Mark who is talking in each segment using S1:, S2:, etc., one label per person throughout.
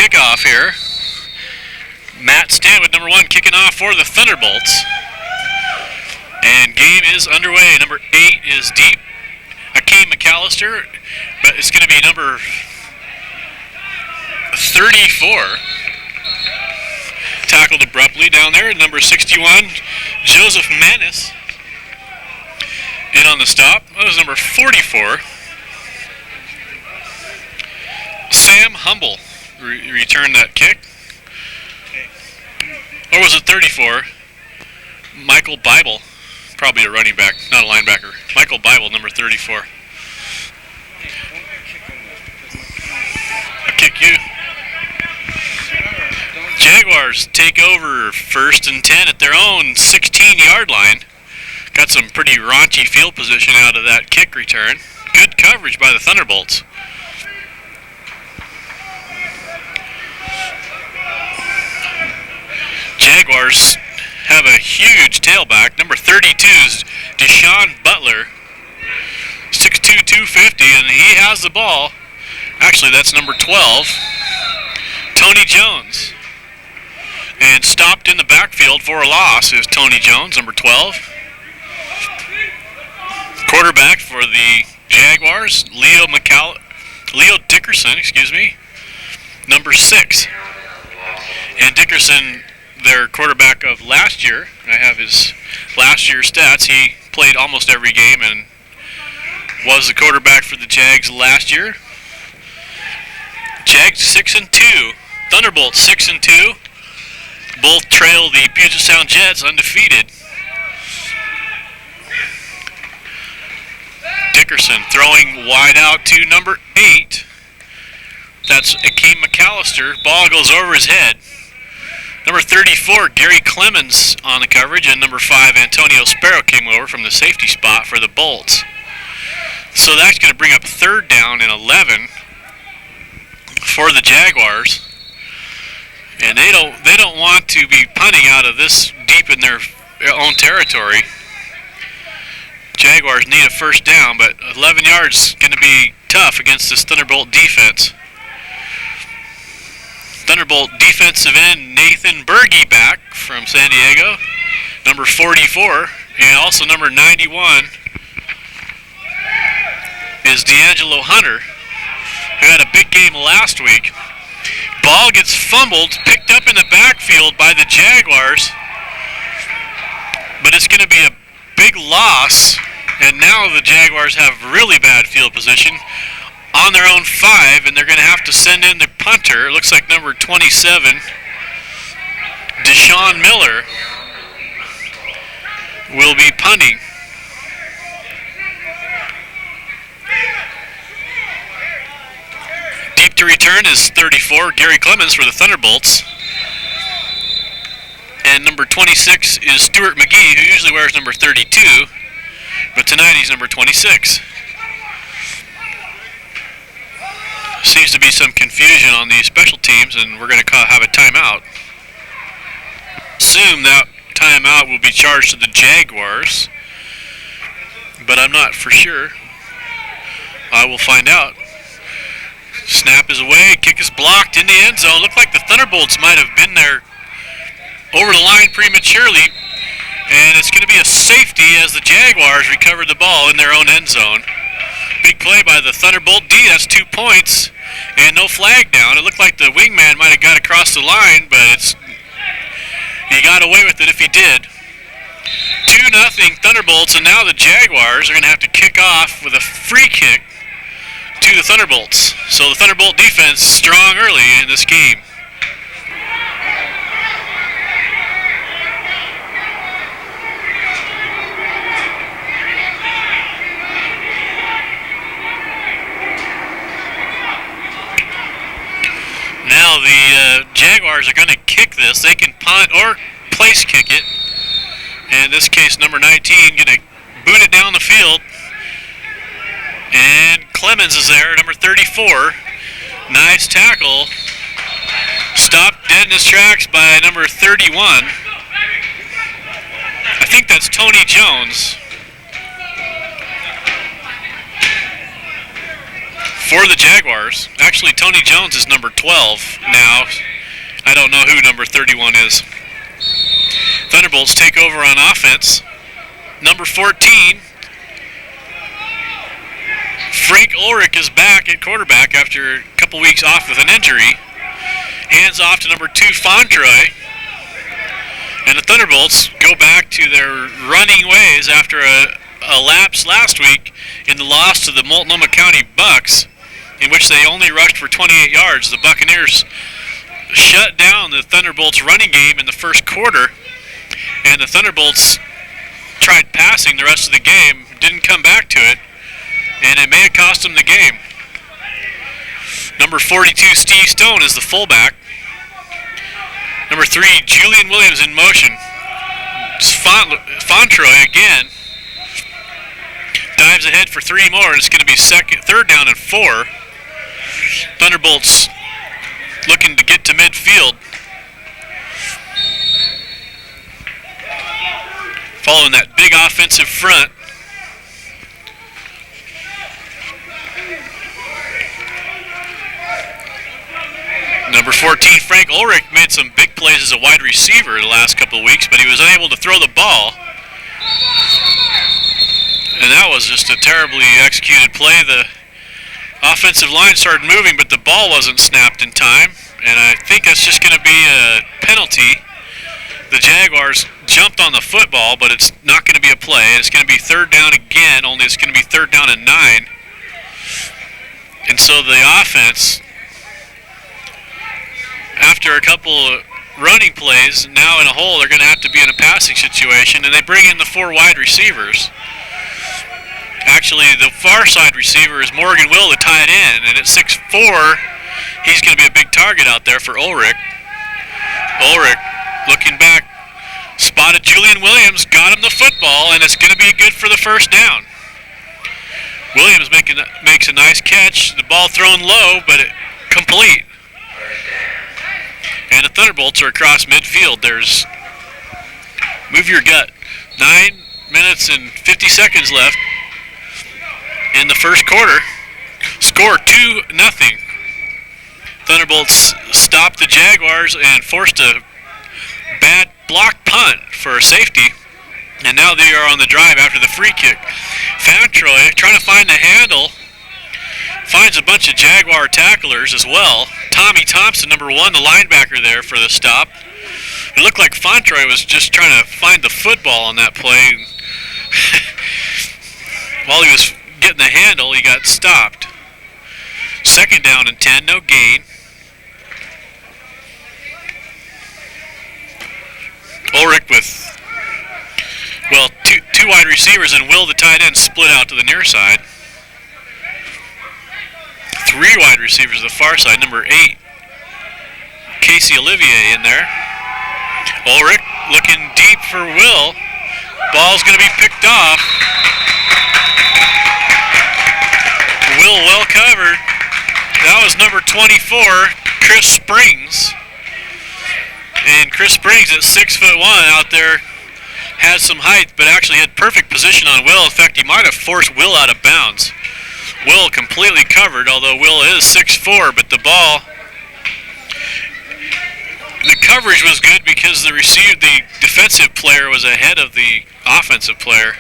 S1: kickoff here. Matt Stanwood, number 1, kicking off for the Thunderbolts. And game is underway. Number 8 is deep. Akeem McAllister, but it's going to be number 34. Tackled abruptly down there. Number 61, Joseph Manis. In on the stop. That was number 44. Sam Humble returned that kick. Or was it 34? Michael Bible. Probably a running back, not a linebacker. Michael Bible, number 34. I'll kick you. Jaguars take over 1st and 10 at their own 16-yard line. Got some pretty raunchy field position out of that kick return. Good coverage by the Thunderbolts. Jaguars have a huge tailback. Number 32 is Deshaun Butler. 6'2", 250, and he has the ball. Actually, that's number 12, Tony Jones. And stopped in the backfield for a loss is Tony Jones, number 12. Quarterback for the Jaguars, Leo Dickerson, number 6. And Dickerson, their quarterback of last year, I have his last year's stats. He played almost every game and was the quarterback for the Jags last year. Jags 6-2, Thunderbolts 6-2. Both trail the Puget Sound Jets undefeated. Dickerson throwing wide out to number 8. That's Akeem McAllister. Ball goes over his head. Number 34, Gary Clemens on the coverage, and number 5, Antonio Sparrow came over from the safety spot for the Bolts. So that's going to bring up 3rd down and 11 for the Jaguars. And they don't want to be punting out of this deep in their own territory. Jaguars need a 1st down, but 11 yards is going to be tough against this Thunderbolt defense. Thunderbolt defensive end Nathan Berge back from San Diego, number 44, and also number 91 is D'Angelo Hunter, who had a big game last week. Ball gets fumbled, picked up in the backfield by the Jaguars, but it's going to be a big loss, and now the Jaguars have really bad field position on their own 5, and they're going to have to send in the punter. It looks like number 27, Deshaun Miller, will be punting. Deep to return is 34, Gary Clemens for the Thunderbolts. And number 26 is Stuart McGee, who usually wears number 32, but tonight he's number 26. Seems to be some confusion on the special teams, and we're going to have a timeout. Assume that timeout will be charged to the Jaguars, but I'm not for sure. I will find out. Snap is away, kick is blocked in the end zone. Looked like the Thunderbolts might have been there over the line prematurely, and it's going to be a safety as the Jaguars recovered the ball in their own end zone. Big play by the Thunderbolt D. That's 2 points and no flag down. It looked like the wingman might have got across the line, but he got away with it if he did. 2-0 Thunderbolts, and now the Jaguars are going to have to kick off with a free kick to the Thunderbolts. So the Thunderbolt defense strong early in this game. Now the Jaguars are going to kick this. They can punt or place kick it. And in this case, number 19 going to boot it down the field. And Clemens is there, number 34. Nice tackle. Stopped dead in his tracks by number 31. I think that's Tony Jones. for the Jaguars. Actually, Tony Jones is number 12 now. I don't know who number 31 is. Thunderbolts take over on offense. Number 14, Frank Ulrich is back at quarterback after a couple weeks off with an injury. Hands off to number 2, Fontroy. And the Thunderbolts go back to their running ways after a lapse last week in the loss to the Multnomah County Bucks, in which they only rushed for 28 yards. The Buccaneers shut down the Thunderbolts' running game in the first quarter, and the Thunderbolts tried passing the rest of the game, didn't come back to it, and it may have cost them the game. Number 42, Steve Stone, is the fullback. Number 3, Julian Williams in motion. Fontroy again dives ahead for 3 more, and it's going to be third down and 4. Thunderbolts looking to get to midfield. Following that big offensive front. Number 14, Frank Ulrich, made some big plays as a wide receiver the last couple of weeks, but he was unable to throw the ball. And that was just a terribly executed play. The offensive line started moving, but the ball wasn't snapped in time. And I think that's just going to be a penalty. The Jaguars jumped on the football, but it's not going to be a play. It's going to be third down again, only it's going to be third down and 9. And so the offense, after a couple of running plays, now in a hole, they're going to have to be in a passing situation, and they bring in the 4 wide receivers. Actually, the far side receiver is Morgan Will, the tight end, and at 6'4", he's going to be a big target out there for Ulrich. Ulrich, looking back, spotted Julian Williams, got him the football, and it's going to be good for the first down. Williams makes a nice catch, the ball thrown low, but complete. And the Thunderbolts are across midfield. There's, move your gut, 9 minutes and 50 seconds left in the first quarter. Score 2-0. Thunderbolts stopped the Jaguars and forced a bad block punt for a safety. And now they are on the drive after the free kick. Fontroy, trying to find the handle, finds a bunch of Jaguar tacklers as well. Tommy Thompson, number 1, the linebacker there for the stop. It looked like Fontroy was just trying to find the football on that play. While he was getting the handle, he got stopped. Second down and 10, no gain. Ulrich with, well, two wide receivers, and Will, the tight end, split out to the near side. 3 wide receivers to the far side. Number 8, Casey Olivier in there. Ulrich looking deep for Will. Ball's going to be picked off. Will well covered. That was number 24, Chris Springs. And Chris Springs at 6'1" out there had some height, but actually had perfect position on Will. In fact, he might have forced Will out of bounds. Will completely covered, although Will is 6'4", but the coverage was good because the defensive player was ahead of the offensive player.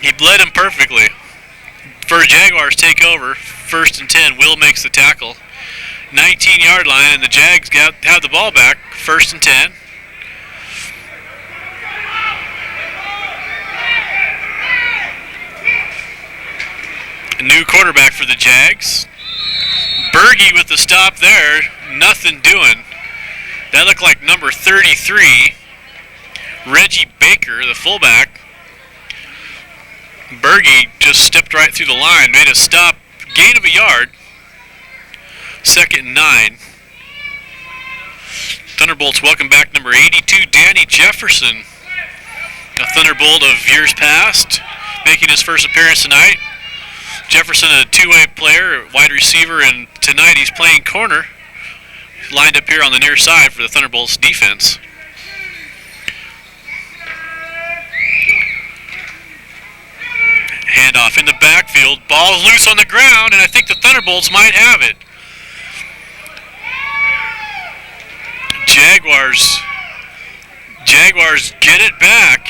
S1: He bled him perfectly. For Jaguars take over, 1st and 10. Will makes the tackle. 19-yard line, and the Jags have the ball back, 1st and 10. A new quarterback for the Jags. Berge with the stop there, nothing doing. That looked like number 33, Reggie Baker, the fullback. Berge just stepped right through the line, made a stop, gain of a yard. 2nd and 9. Thunderbolts welcome back number 82, Danny Jefferson, a Thunderbolt of years past, making his first appearance tonight. Jefferson, a two-way player, wide receiver, and tonight he's playing corner, lined up here on the near side for the Thunderbolts defense. Handoff in the backfield. Ball loose on the ground, and I think the Thunderbolts might have it. Jaguars get it back,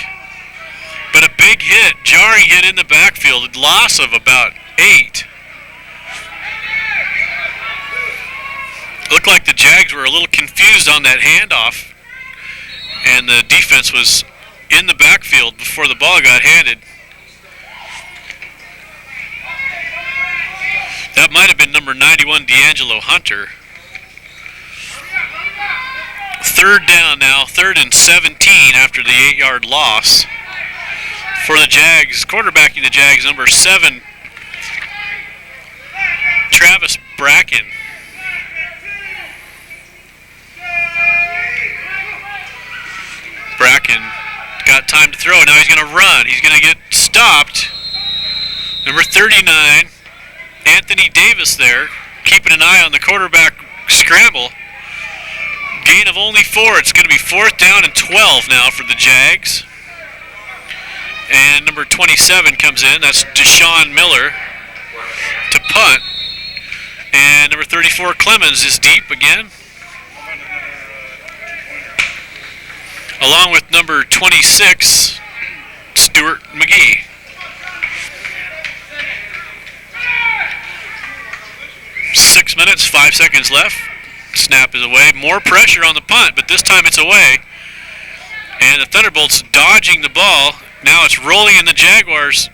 S1: but a big hit, jarring hit in the backfield, a loss of about 8. Looked like the Jags were a little confused on that handoff, and the defense was in the backfield before the ball got handed. That might have been number 91, D'Angelo Hunter. 3rd down now, 3rd and 17 after the 8-yard loss for the Jags. Quarterbacking the Jags, number 7, Travis Bracken. Bracken got time to throw. Now he's going to run. He's going to get stopped. Number 39, Anthony Davis there, keeping an eye on the quarterback scramble. Gain of only 4. It's going to be 4th down and 12 now for the Jags. And number 27 comes in. That's Deshaun Miller to punt. And number 34, Clemens, is deep again, along with number 26, Stuart McGee. Six minutes, 5 seconds left. Snap is away. More pressure on the punt, but this time it's away. And the Thunderbolts dodging the ball. Now it's rolling in the Jaguars,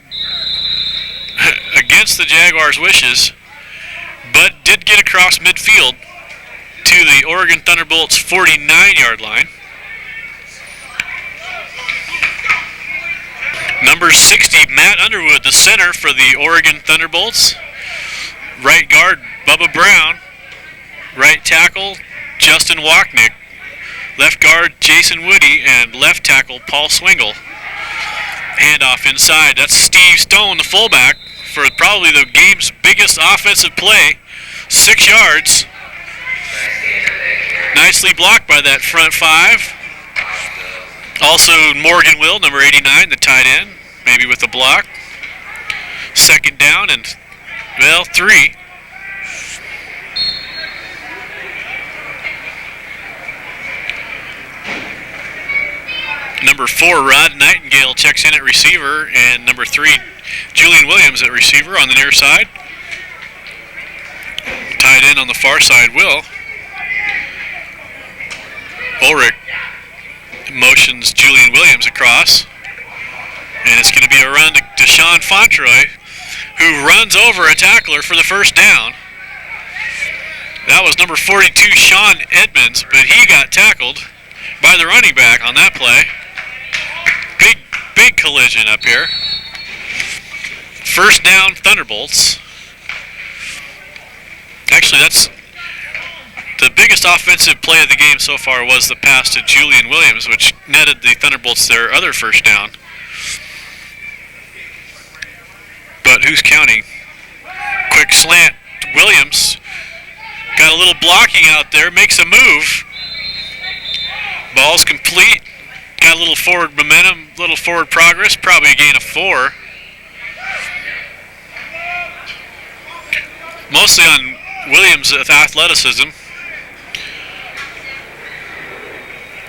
S1: against the Jaguars' wishes, but did get across midfield to the Oregon Thunderbolts' 49-yard line. Number 60, Matt Underwood, the center for the Oregon Thunderbolts. Right guard, Bubba Brown. Right tackle, Justin Wachnick. Left guard, Jason Woody. And left tackle, Paul Swingle. Handoff inside. That's Steve Stone, the fullback, for probably the game's biggest offensive play. 6 yards. Nicely blocked by that front 5. Also Morgan Will, number 89, the tight end, maybe with a block. 2nd down and, 3. Number 4, Rod Nightingale, checks in at receiver, and number 3, Julian Williams at receiver on the near side. Tight end on the far side, Will. Ulrich motions Julian Williams across, and it's going to be a run to Deshaun Fontroy, who runs over a tackler for the 1st down. That was number 42, Sean Edmonds, but he got tackled by the running back on that play. Big collision up here. 1st down, Thunderbolts. Actually, that's the biggest offensive play of the game so far, was the pass to Julian Williams, which netted the Thunderbolts their other 1st down. But who's counting? Quick slant. Williams got a little blocking out there, makes a move. Ball's complete. Got a little forward momentum, little forward progress, probably a gain of 4. Mostly on Williams' athleticism.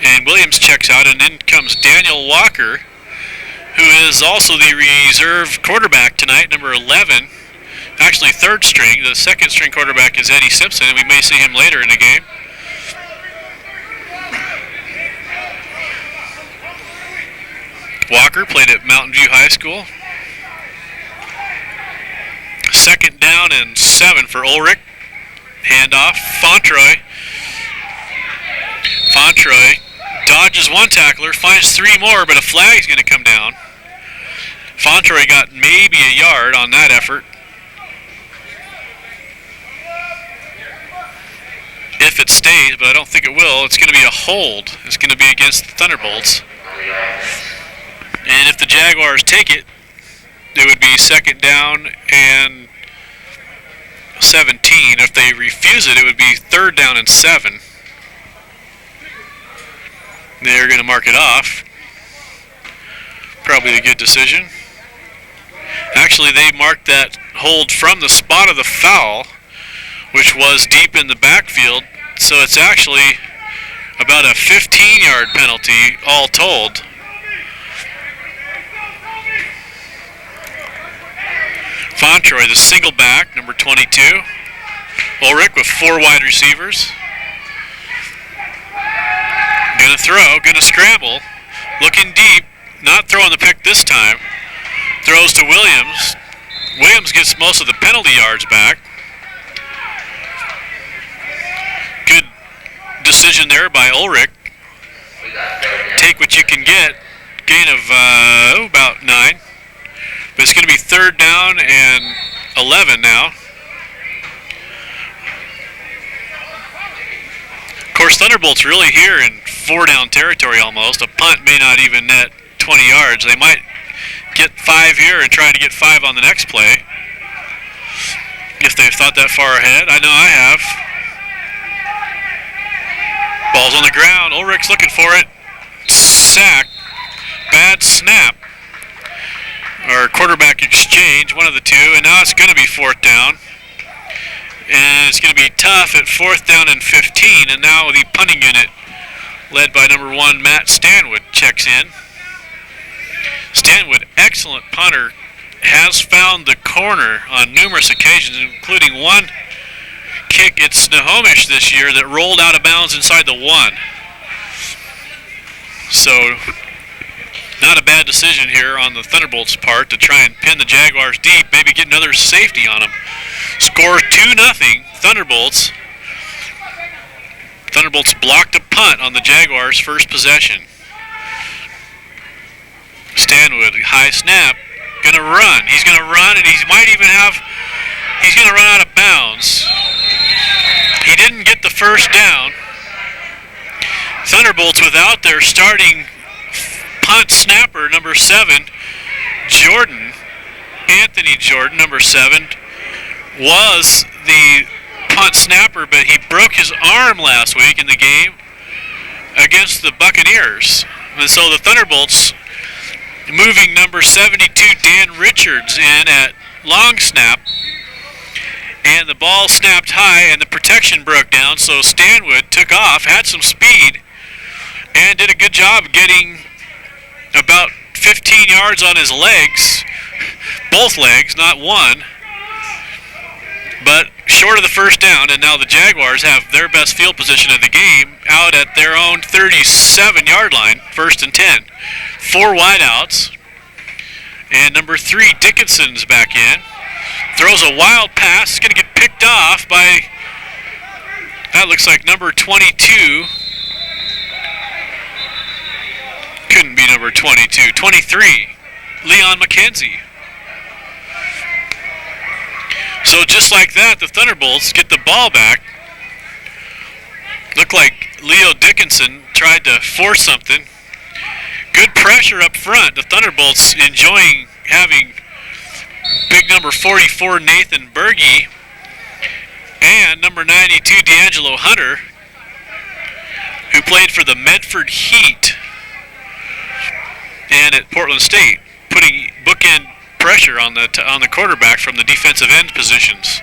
S1: And Williams checks out, and in comes Daniel Walker, who is also the reserve quarterback tonight, number 11. Actually 3rd string. The 2nd string quarterback is Eddie Simpson, and we may see him later in the game. Walker played at Mountain View High School. 2nd down and 7 for Ulrich. Handoff. Fontroy dodges 1 tackler, finds 3 more, but a flag's going to come down. Fontroy got maybe a yard on that effort. If it stays, but I don't think it will, it's going to be a hold. It's going to be against the Thunderbolts. And if the Jaguars take it, it would be 2nd down and 17. If they refuse it, it would be 3rd down and 7. They're going to mark it off. Probably a good decision. Actually, they marked that hold from the spot of the foul, which was deep in the backfield. So it's actually about a 15-yard penalty all told. Fontroy, the single back, number 22. Ulrich with 4 wide receivers. Gonna throw, gonna scramble. Looking deep, not throwing the pick this time. Throws to Williams. Williams gets most of the penalty yards back. Good decision there by Ulrich. Take what you can get. Gain of about 9. But it's going to be 3rd down and 11 now. Of course, Thunderbolts really here in 4-down territory almost. A punt may not even net 20 yards. They might get 5 here and try to get 5 on the next play. If they've thought that far ahead. I know I have. Ball's on the ground. Ulrich's looking for it. Sack. Bad snap. Or quarterback exchange, one of the two. And now it's going to be 4th down. And it's going to be tough at 4th down and 15. And now the punting unit, led by number 1, Matt Stanwood, checks in. Stanwood, excellent punter, has found the corner on numerous occasions, including one kick at Snohomish this year that rolled out of bounds inside the 1. So, not a bad decision here on the Thunderbolts' part to try and pin the Jaguars deep, maybe get another safety on them. Score 2-0, Thunderbolts. Thunderbolts blocked a punt on the Jaguars' first possession. Stanwood, high snap, gonna run. He's gonna run, and he might even he's gonna run out of bounds. He didn't get the first down. Thunderbolts without their starting punt snapper, number 7, Jordan, Anthony Jordan, number 7, was the punt snapper, but he broke his arm last week in the game against the Buccaneers. And so the Thunderbolts moving number 72, Dan Richards, in at long snap, and the ball snapped high and the protection broke down, so Stanwood took off, had some speed, and did a good job getting about 15 yards on his legs, both legs, not one, but short of the first down. And now the Jaguars have their best field position of the game out at their own 37-yard line, 1st and 10. 4 wideouts, and number 3, Dickinson's back in. Throws a wild pass. It's going to get picked off by, that looks like number 22. Couldn't be number 22. 23, Leon McKenzie. So just like that, the Thunderbolts get the ball back. Looked like Leo Dickinson tried to force something. Good pressure up front. The Thunderbolts enjoying having big number 44, Nathan Berge, and number 92, D'Angelo Hunter, who played for the Medford Heat and at Portland State, putting bookend pressure on the quarterback from the defensive end positions.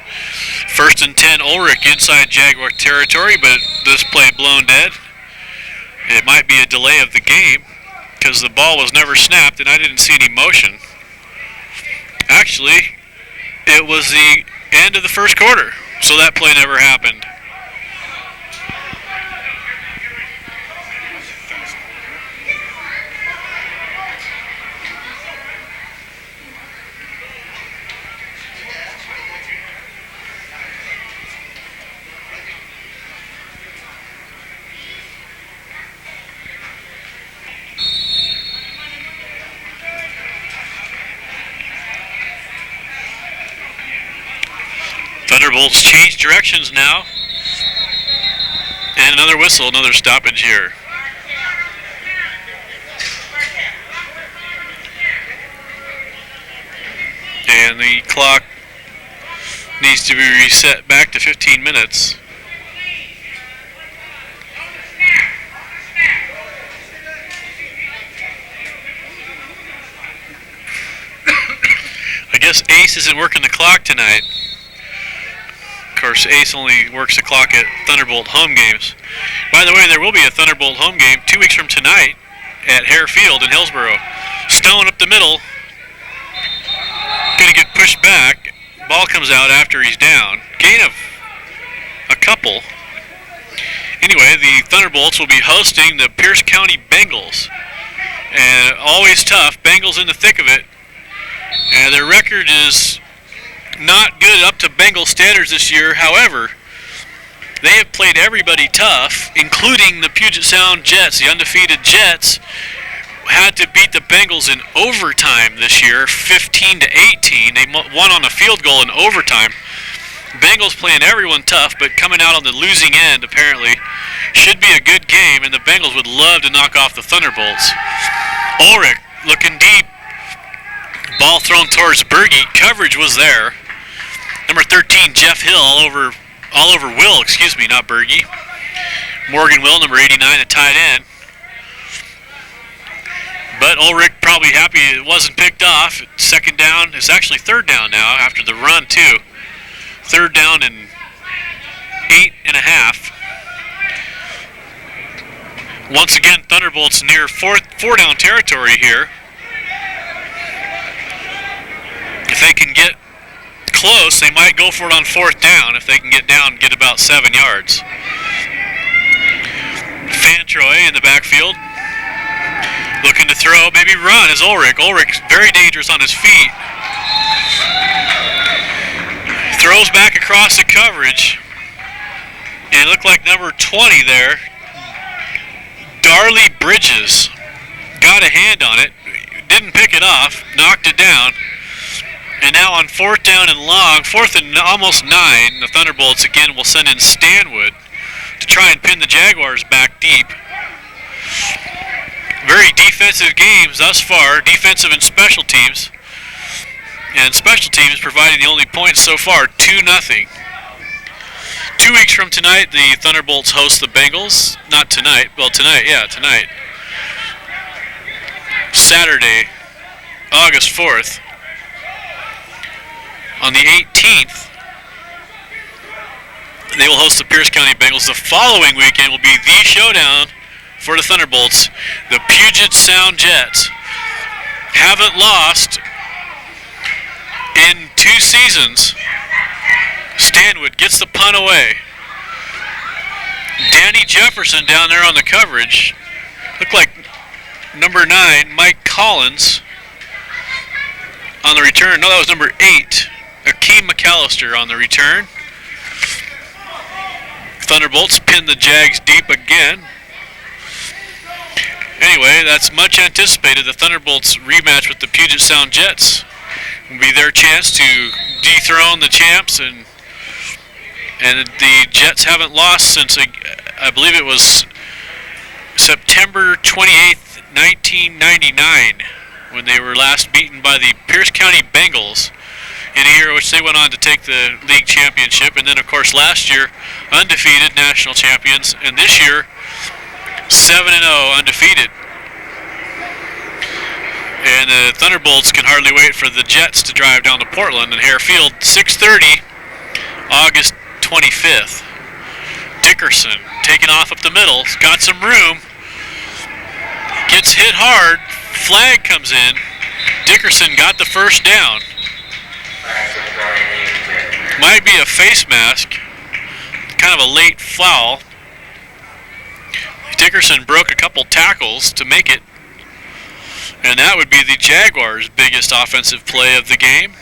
S1: 1st and 10, Ulrich inside Jaguar territory, but this play blown dead. It might be a delay of the game because the ball was never snapped and I didn't see any motion. Actually, it was the end of the first quarter, so that play never happened. Thunderbolts change directions now. And another whistle, another stoppage here. And the clock needs to be reset back to 15 minutes. guess Ace isn't working the clock tonight. Of course, Ace only works the clock at Thunderbolt home games. By the way, there will be a Thunderbolt home game 2 weeks from tonight at Hare Field in Hillsboro. Stone up the middle. Going to get pushed back. Ball comes out after he's down. Gain of a couple. Anyway, the Thunderbolts will be hosting the Pierce County Bengals. And always tough. Bengals in the thick of it. And their record is not good up to Bengal standards this year. However, they have played everybody tough, including the Puget Sound Jets. The undefeated Jets had to beat the Bengals in overtime this year, 15-18. They won on a field goal in overtime. Bengals playing everyone tough, but coming out on the losing end, apparently. Should be a good game, and the Bengals would love to knock off the Thunderbolts. Ulrich looking deep. Ball thrown towards Berge. Coverage was there. Number 13, Jeff Hill, all over Will, not Berge. Morgan Will, number 89, a tight end. But Ulrich probably happy it wasn't picked off. Second down. It's actually third down now after the run, too. Third down and 8.5. Once again, Thunderbolts near four down territory here. If they can get close, they might go for it on fourth down. If they can get down, get about 7 yards. Fantroy in the backfield. Looking to throw, maybe run is Ulrich. Ulrich's very dangerous on his feet. Throws back across the coverage. And it looked like number 20 there. Darley Bridges got a hand on it. Didn't pick it off. Knocked it down. And now on fourth down and long, fourth and almost 9, the Thunderbolts again will send in Stanwood to try and pin the Jaguars back deep. Very defensive games thus far, defensive and special teams. And special teams providing the only points so far, 2-0. 2 weeks from tonight, the Thunderbolts host the Bengals. Not tonight, well tonight. Saturday, August 4th. On the 18th, they will host the Pierce County Bengals. The following weekend will be the showdown for the Thunderbolts. The Puget Sound Jets haven't lost in 2 seasons. Stanwood gets the punt away. Danny Jefferson down there on the coverage. Looked like number 9, Mike Collins, on the return. No, that was number 8. Akeem McAllister on the return. Thunderbolts pin the Jags deep again. Anyway, that's much anticipated. The Thunderbolts rematch with the Puget Sound Jets will be their chance to dethrone the champs, and the Jets haven't lost since I believe it was September 28th, 1999, when they were last beaten by the Pierce County Bengals in a year which they went on to take the league championship. And then, of course, last year, undefeated national champions. And this year, 7-0 undefeated. And the Thunderbolts can hardly wait for the Jets to drive down to Portland and Hare Field. 6:30, August 25th. Dickerson taking off up the middle. He's got some room. Gets hit hard. Flag comes in. Dickerson got the first down. Might be a face mask. Kind of a late foul. Dickerson broke a couple tackles to make it. And that would be the Jaguars' biggest offensive play of the game.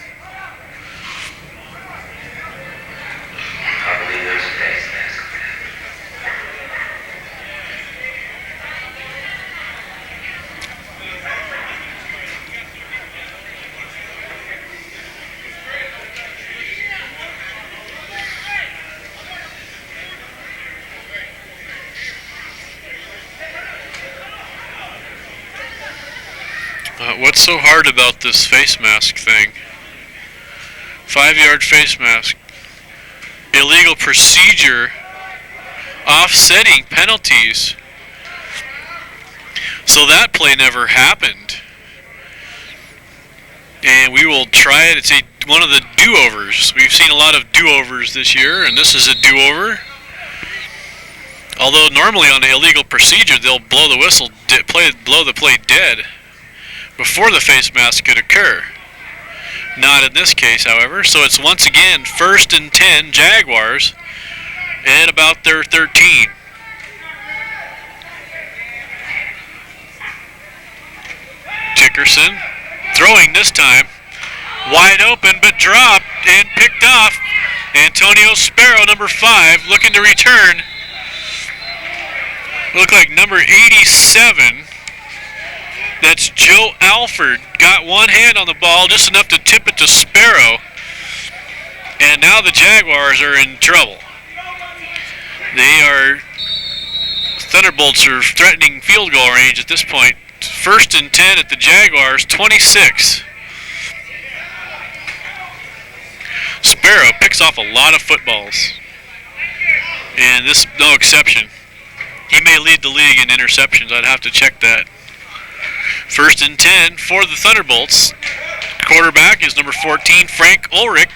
S1: What's so hard about this face mask thing? 5-yard face mask. Illegal procedure. Offsetting penalties. So that play never happened. And we will try it. It's one of the do-overs. We've seen a lot of do-overs this year, and this is a do-over. Although normally on the illegal procedure, they'll blow the whistle, blow the play dead before the face mask could occur. Not in this case, however. So it's once again 1st and 10 Jaguars at about their 13. Dickerson throwing this time. Wide open, but dropped and picked off. Antonio Sparrow, number 5, looking to return. Look like number 87. That's Joe Alford. Got one hand on the ball, just enough to tip it to Sparrow. And now the Jaguars are in trouble. Thunderbolts are threatening field goal range at this point. 1st and 10 at the Jaguars, 26. Sparrow picks off a lot of footballs. And this no exception. He may lead the league in interceptions. I'd have to check that. 1st and 10 for the Thunderbolts. Quarterback is number 14, Frank Ulrich.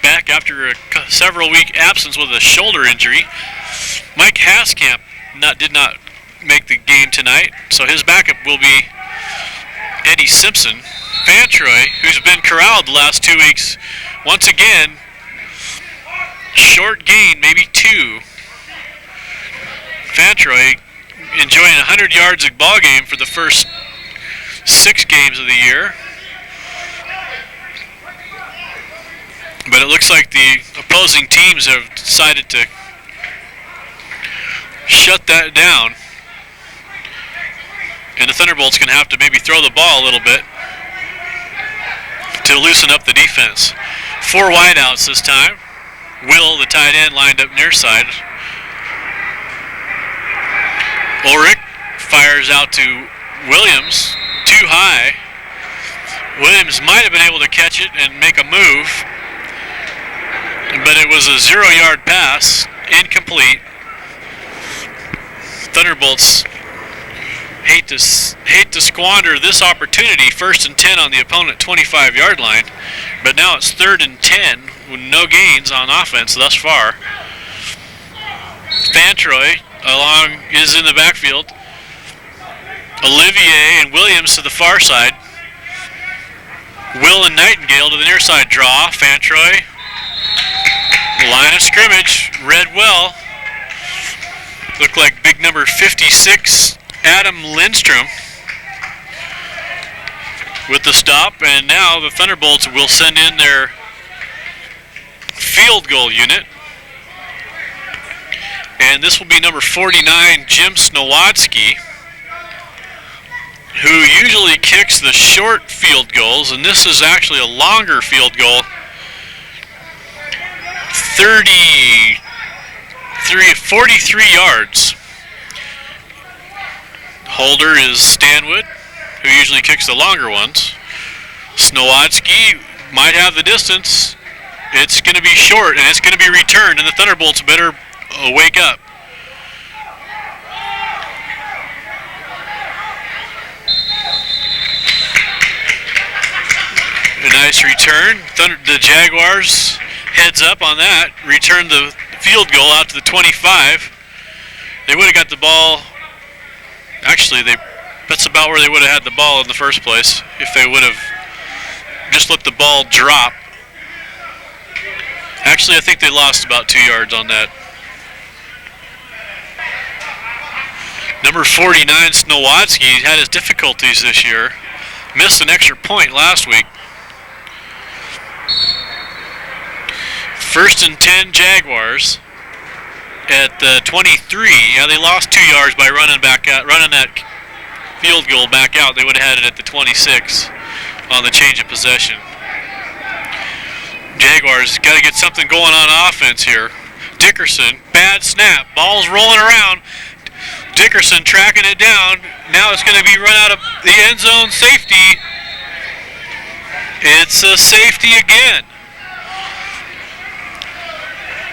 S1: Back after a several week absence with a shoulder injury. Mike Haskamp did not make the game tonight, so his backup will be Eddie Simpson. Fantroy, who's been corralled the last 2 weeks, once again, short gain, maybe 2. Fantroy enjoying 100 yards a ball game for the first 6 games of the year. But it looks like the opposing teams have decided to shut that down. And the Thunderbolts going to have to maybe throw the ball a little bit to loosen up the defense. 4 wideouts this time. Will, the tight end, lined up near side. Ulrich fires out to Williams, too high. Williams might have been able to catch it and make a move, but it was a 0-yard pass, incomplete. Thunderbolts hate to squander this opportunity. 1st and 10 on the opponent 25-yard line, but now it's 3rd and 10 with no gains on offense thus far. Fantroy is in the backfield. Olivier and Williams to the far side. Will and Nightingale to the near side draw. Fantroy. Line of scrimmage. Read well. Looked like big number 56, Adam Lindstrom, with the stop. And now the Thunderbolts will send in their field goal unit. And this will be number 49, Jim Snowadsky, who usually kicks the short field goals, and this is actually a longer field goal. 43 yards. Holder is Stanwood, who usually kicks the longer ones. Snowadsky might have the distance. It's going to be short, and it's going to be returned, and the Thunderbolts better wake up. A nice return. The Jaguars heads up on that. Return the field goal out to the 25. They would have got the ball. Actually, that's about where they would have had the ball in the first place if they would have just let the ball drop. Actually, I think they lost about 2 yards on that. Number 49, Snowadsky, had his difficulties this year. Missed an extra point last week. 1st and 10 Jaguars at the 23. Yeah, they lost 2 yards by running that field goal back out. They would have had it at the 26 on the change of possession. Jaguars got to get something going on offense here. Dickerson, bad snap. Ball's rolling around. Dickerson tracking it down. Now it's going to be run out of the end zone. Safety. It's a safety again.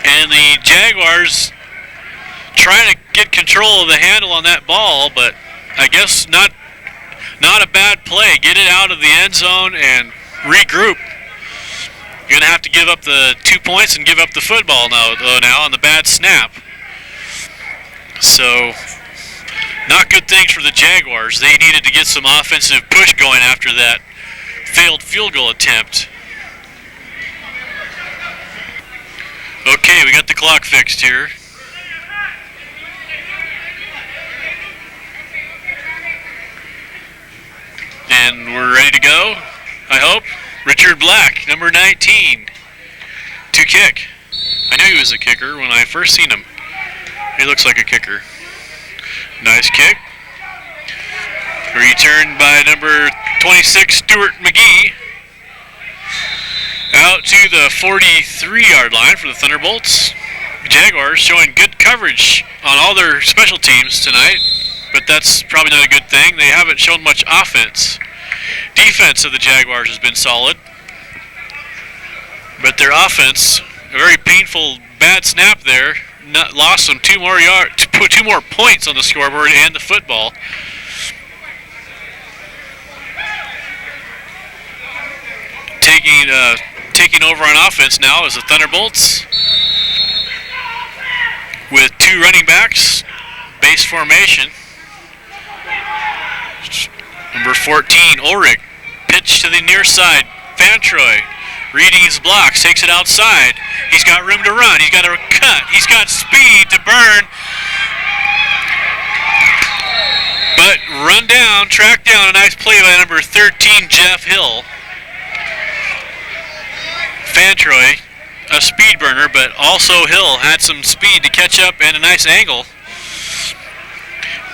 S1: And the Jaguars trying to get control of the handle on that ball, but I guess not Not a bad play. Get it out of the end zone and regroup. You're going to have to give up the 2 points and give up the football now on the bad snap. So, not good things for the Jaguars. They needed to get some offensive push going after that failed field goal attempt. Okay, we got the clock fixed here. And we're ready to go, I hope. Richard Black, number 19, to kick. I knew he was a kicker when I first seen him. He looks like a kicker. Nice kick. Returned by number 26, Stuart McGee. Out to the 43-yard line for the Thunderbolts. Jaguars showing good coverage on all their special teams tonight, but that's probably not a good thing. They haven't shown much offense. Defense of the Jaguars has been solid, but their offense, a very painful bad snap there, lost them 2 more yards, put 2 more points on the scoreboard and the football. Taking over on offense now is the Thunderbolts with 2 running backs, base formation. Number 14, Ulrich, pitch to the near side. Fantroy, reading his blocks, takes it outside. He's got room to run. He's got a cut. He's got speed to burn. But run down, track down, a nice play by number 13, Jeff Hill. Fantroy, a speed burner, but also Hill had some speed to catch up and a nice angle.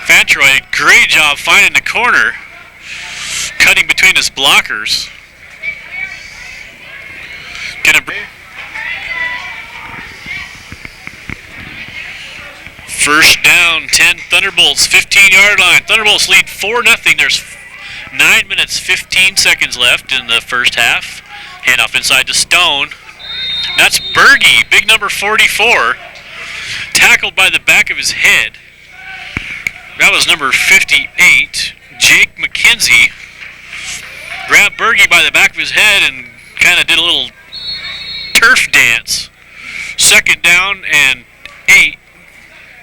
S1: Fantroy, great job finding the corner, cutting between his blockers. First down, 10 Thunderbolts, 15-yard line. Thunderbolts lead 4-0. There's 9 minutes, 15 seconds left in the first half. Handoff inside to Stone. That's Berge, big number 44, tackled by the back of his head. That was number 58, Jake McKenzie. Grabbed Berge by the back of his head and kind of did a little turf dance. Second down and 8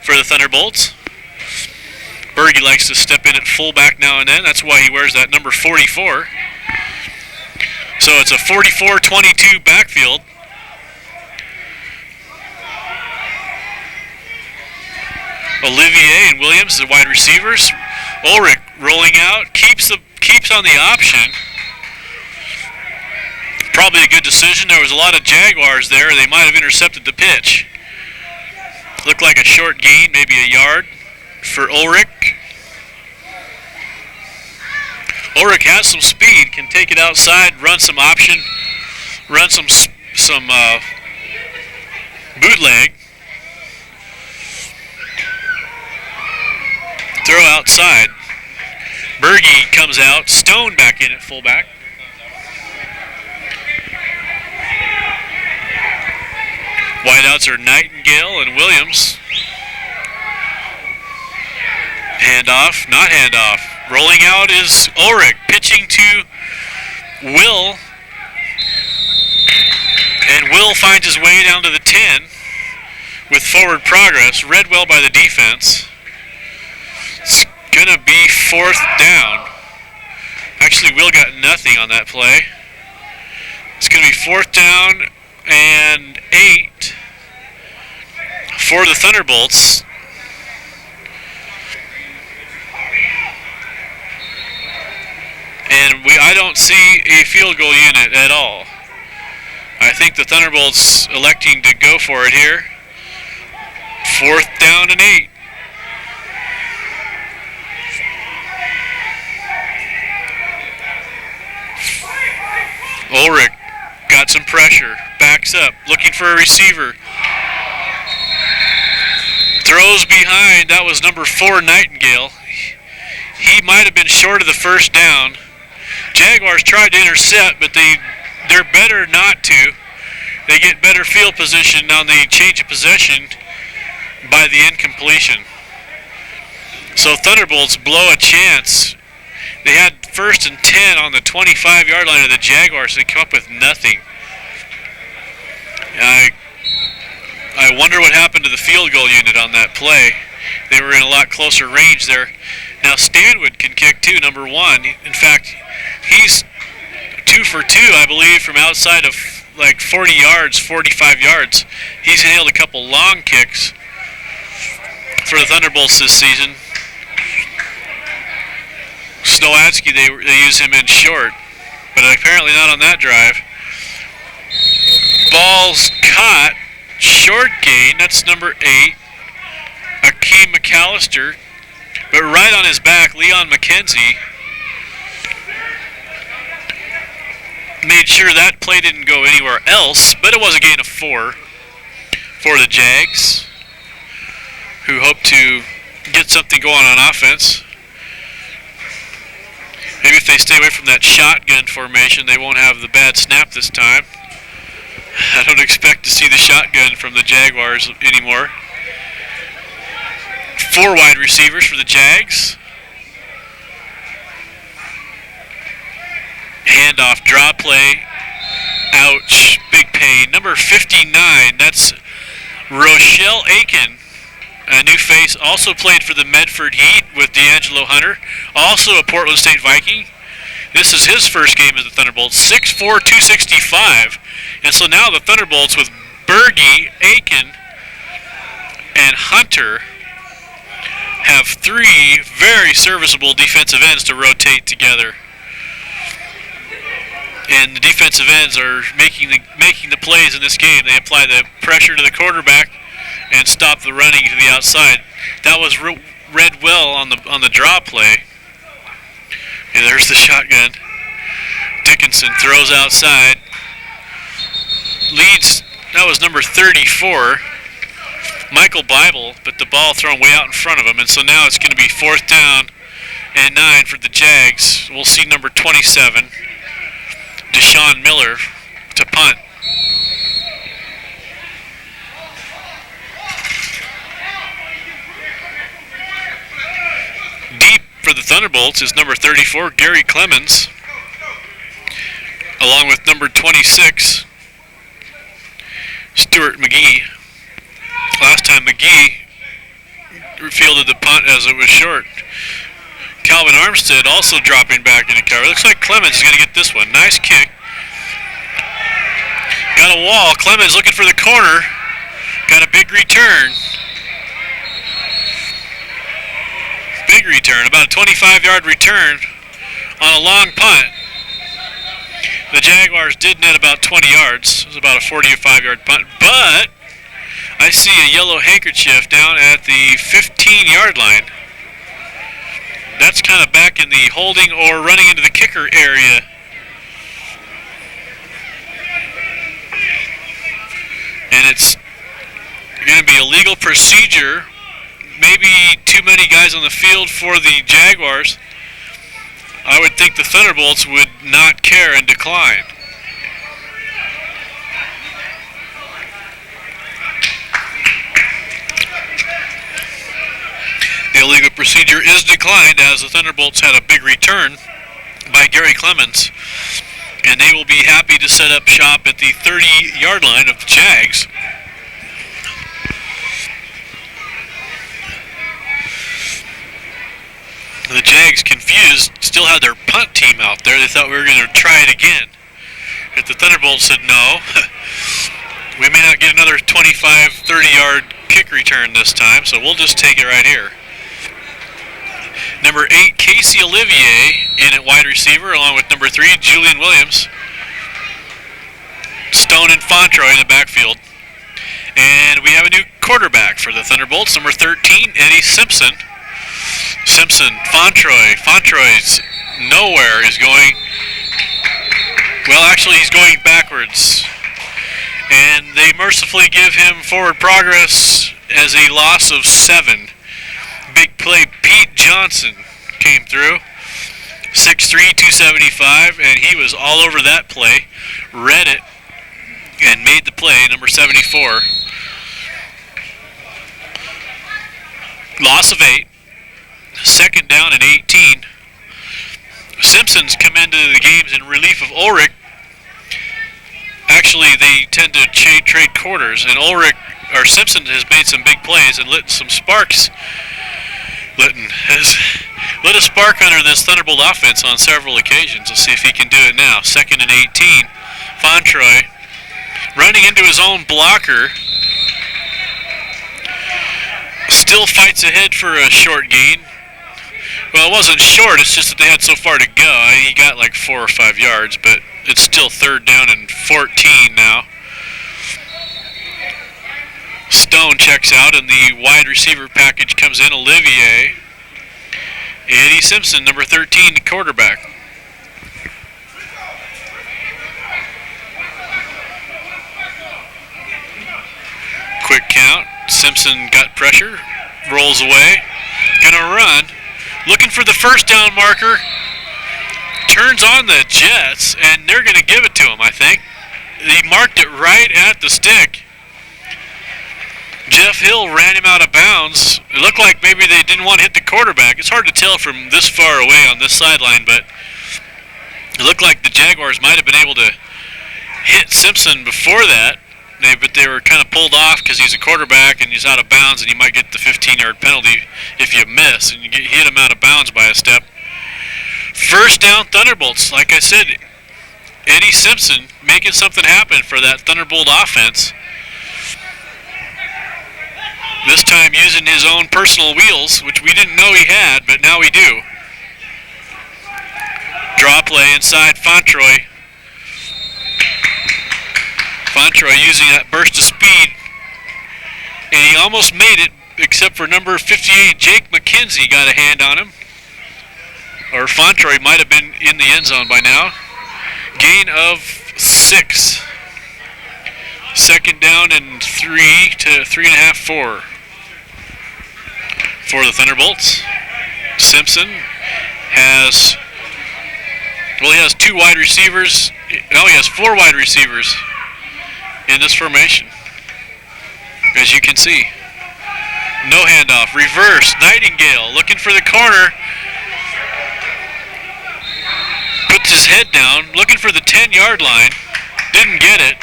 S1: for the Thunderbolts. Berge likes to step in at fullback now and then. That's why he wears that number 44. So it's a 44-22 backfield. Olivier and Williams, the wide receivers. Ulrich rolling out, keeps on the option. Probably a good decision. There was a lot of Jaguars there. They might have intercepted the pitch. Looked like a short gain, maybe a yard for Ulrich. Ulrich has some speed, can take it outside, run some option, run some bootleg. Throw outside. Berge comes out, Stone back in at fullback. Wideouts are Nightingale and Williams. Handoff, not handoff. Rolling out is Ulrich, pitching to Will. And Will finds his way down to the 10 with forward progress. Read well by the defense. It's going to be 4th down. Actually, Will got nothing on that play. It's going to be 4th down and 8 for the Thunderbolts. And I don't see a field goal unit at all. I think the Thunderbolts electing to go for it here. 4th down and 8. Ulrich got some pressure, backs up, looking for a receiver. Throws behind, that was number 4, Nightingale. He might have been short of the first down. Jaguars tried to intercept, but they're better not to. They get better field position on the change of possession by the incompletion. So Thunderbolts blow a chance They had 1st and 10 on the 25-yard line of the Jaguars. They come up with nothing. I wonder what happened to the field goal unit on that play. They were in a lot closer range there. Now Stanwood can kick too, number 1. In fact, he's 2 for 2, I believe, from outside of like 40 yards, 45 yards. He's nailed a couple long kicks for the Thunderbolts this season. Snowadsky, they use him in short, but apparently not on that drive. Ball's caught, short gain, that's number 8, Akeem McAllister, but right on his back, Leon McKenzie made sure that play didn't go anywhere else, but it was a gain of 4 for the Jags, who hope to get something going on offense. Maybe if they stay away from that shotgun formation, they won't have the bad snap this time. I don't expect to see the shotgun from the Jaguars anymore. 4 wide receivers for the Jags. Handoff, draw play. Ouch, big pain. Number 59, that's Rochelle Aiken. A new face, also played for the Medford Heat with D'Angelo Hunter, also a Portland State Viking. This is his first game as the Thunderbolts, 6'4", 265. And so now the Thunderbolts with Berge, Aiken, and Hunter have 3 very serviceable defensive ends to rotate together. And the defensive ends are making the plays in this game. They apply the pressure to the quarterback and stop the running to the outside. That was read well on the draw play. And there's the shotgun. Dickinson throws outside. Leads, that was number 34, Michael Bible, but the ball thrown way out in front of him. And so now it's going to be 4th down and 9 for the Jags. We'll see number 27, Deshaun Miller, to punt. Deep for the Thunderbolts is number 34, Gary Clemens, along with number 26, Stuart McGee. Last time McGee fielded the punt as it was short. Calvin Armstead also dropping back into cover. Looks like Clemens is going to get this one. Nice kick. Got a wall. Clemens looking for the corner. Got a big return. Big return. About a 25-yard return on a long punt. The Jaguars did net about 20 yards. It was about a 45-yard punt. But I see a yellow handkerchief down at the 15-yard line. That's kind of back in the holding or running into the kicker area. And it's going to be a legal procedure. Maybe too many guys on the field for the Jaguars. I would think the Thunderbolts would not care and decline. The illegal procedure is declined as the Thunderbolts had a big return by Gary Clemens, and they will be happy to set up shop at the 30-yard line of the Jags. The Jags, confused, still had their punt team out there. They thought we were going to try it again. But the Thunderbolts said no. We may not get another 25, 30-yard kick return this time, so we'll just take it right here. Number 8, Casey Olivier in at wide receiver, along with number 3, Julian Williams. Stone and Fontroy in the backfield. And we have a new quarterback for the Thunderbolts, number 13, Eddie Simpson. Fontroy's nowhere is going, well, actually he's going backwards. And they mercifully give him forward progress as a loss of 7. Big play, Pete Johnson came through, 6'3", 275, and he was all over that play, read it, and made the play, number 74. Loss of 8, 2nd down and 18. Simpson's come into the games in relief of Ulrich. Actually, they tend to trade quarters, and Simpson has made some big plays and lit some sparks. Litton has lit a spark under this Thunderbolt offense on several occasions. Let's see if he can do it now. 2nd and 18. Fontroy running into his own blocker. Still fights ahead for a short gain. Well, it wasn't short, it's just that they had so far to go. He got like 4 or 5 yards, but it's still 3rd down and 14 now. Stone checks out, and the wide receiver package comes in. Olivier. Eddie Simpson, number 13, the quarterback. Quick count. Simpson got pressure. Rolls away. Gonna run. Looking for the first down marker. Turns on the Jets, and they're gonna give it to him, I think. He marked it right at the stick. Jeff Hill ran him out of bounds. It looked like maybe they didn't want to hit the quarterback. It's hard to tell from this far away on this sideline, but it looked like the Jaguars might have been able to hit Simpson before that. But they were kind of pulled off because he's a quarterback and he's out of bounds, and you might get the 15-yard penalty if you miss and you hit him out of bounds by a step. First down Thunderbolts. Like I said, Eddie Simpson making something happen for that Thunderbolt offense. This time using his own personal wheels, which we didn't know he had, but now we do. Draw play inside Fontroy. Fontroy using that burst of speed. And he almost made it, except for number 58, Jake McKenzie, got a hand on him. Or Fontroy might have been in the end zone by now. Gain of 6. 2nd down and 3 to 3.5, 4. For the Thunderbolts. Simpson has, well, he has 2 wide receivers. No, he has 4 wide receivers in this formation, as you can see. No handoff. Reverse. Nightingale looking for the corner. Puts his head down, looking for the 10-yard line. Didn't get it.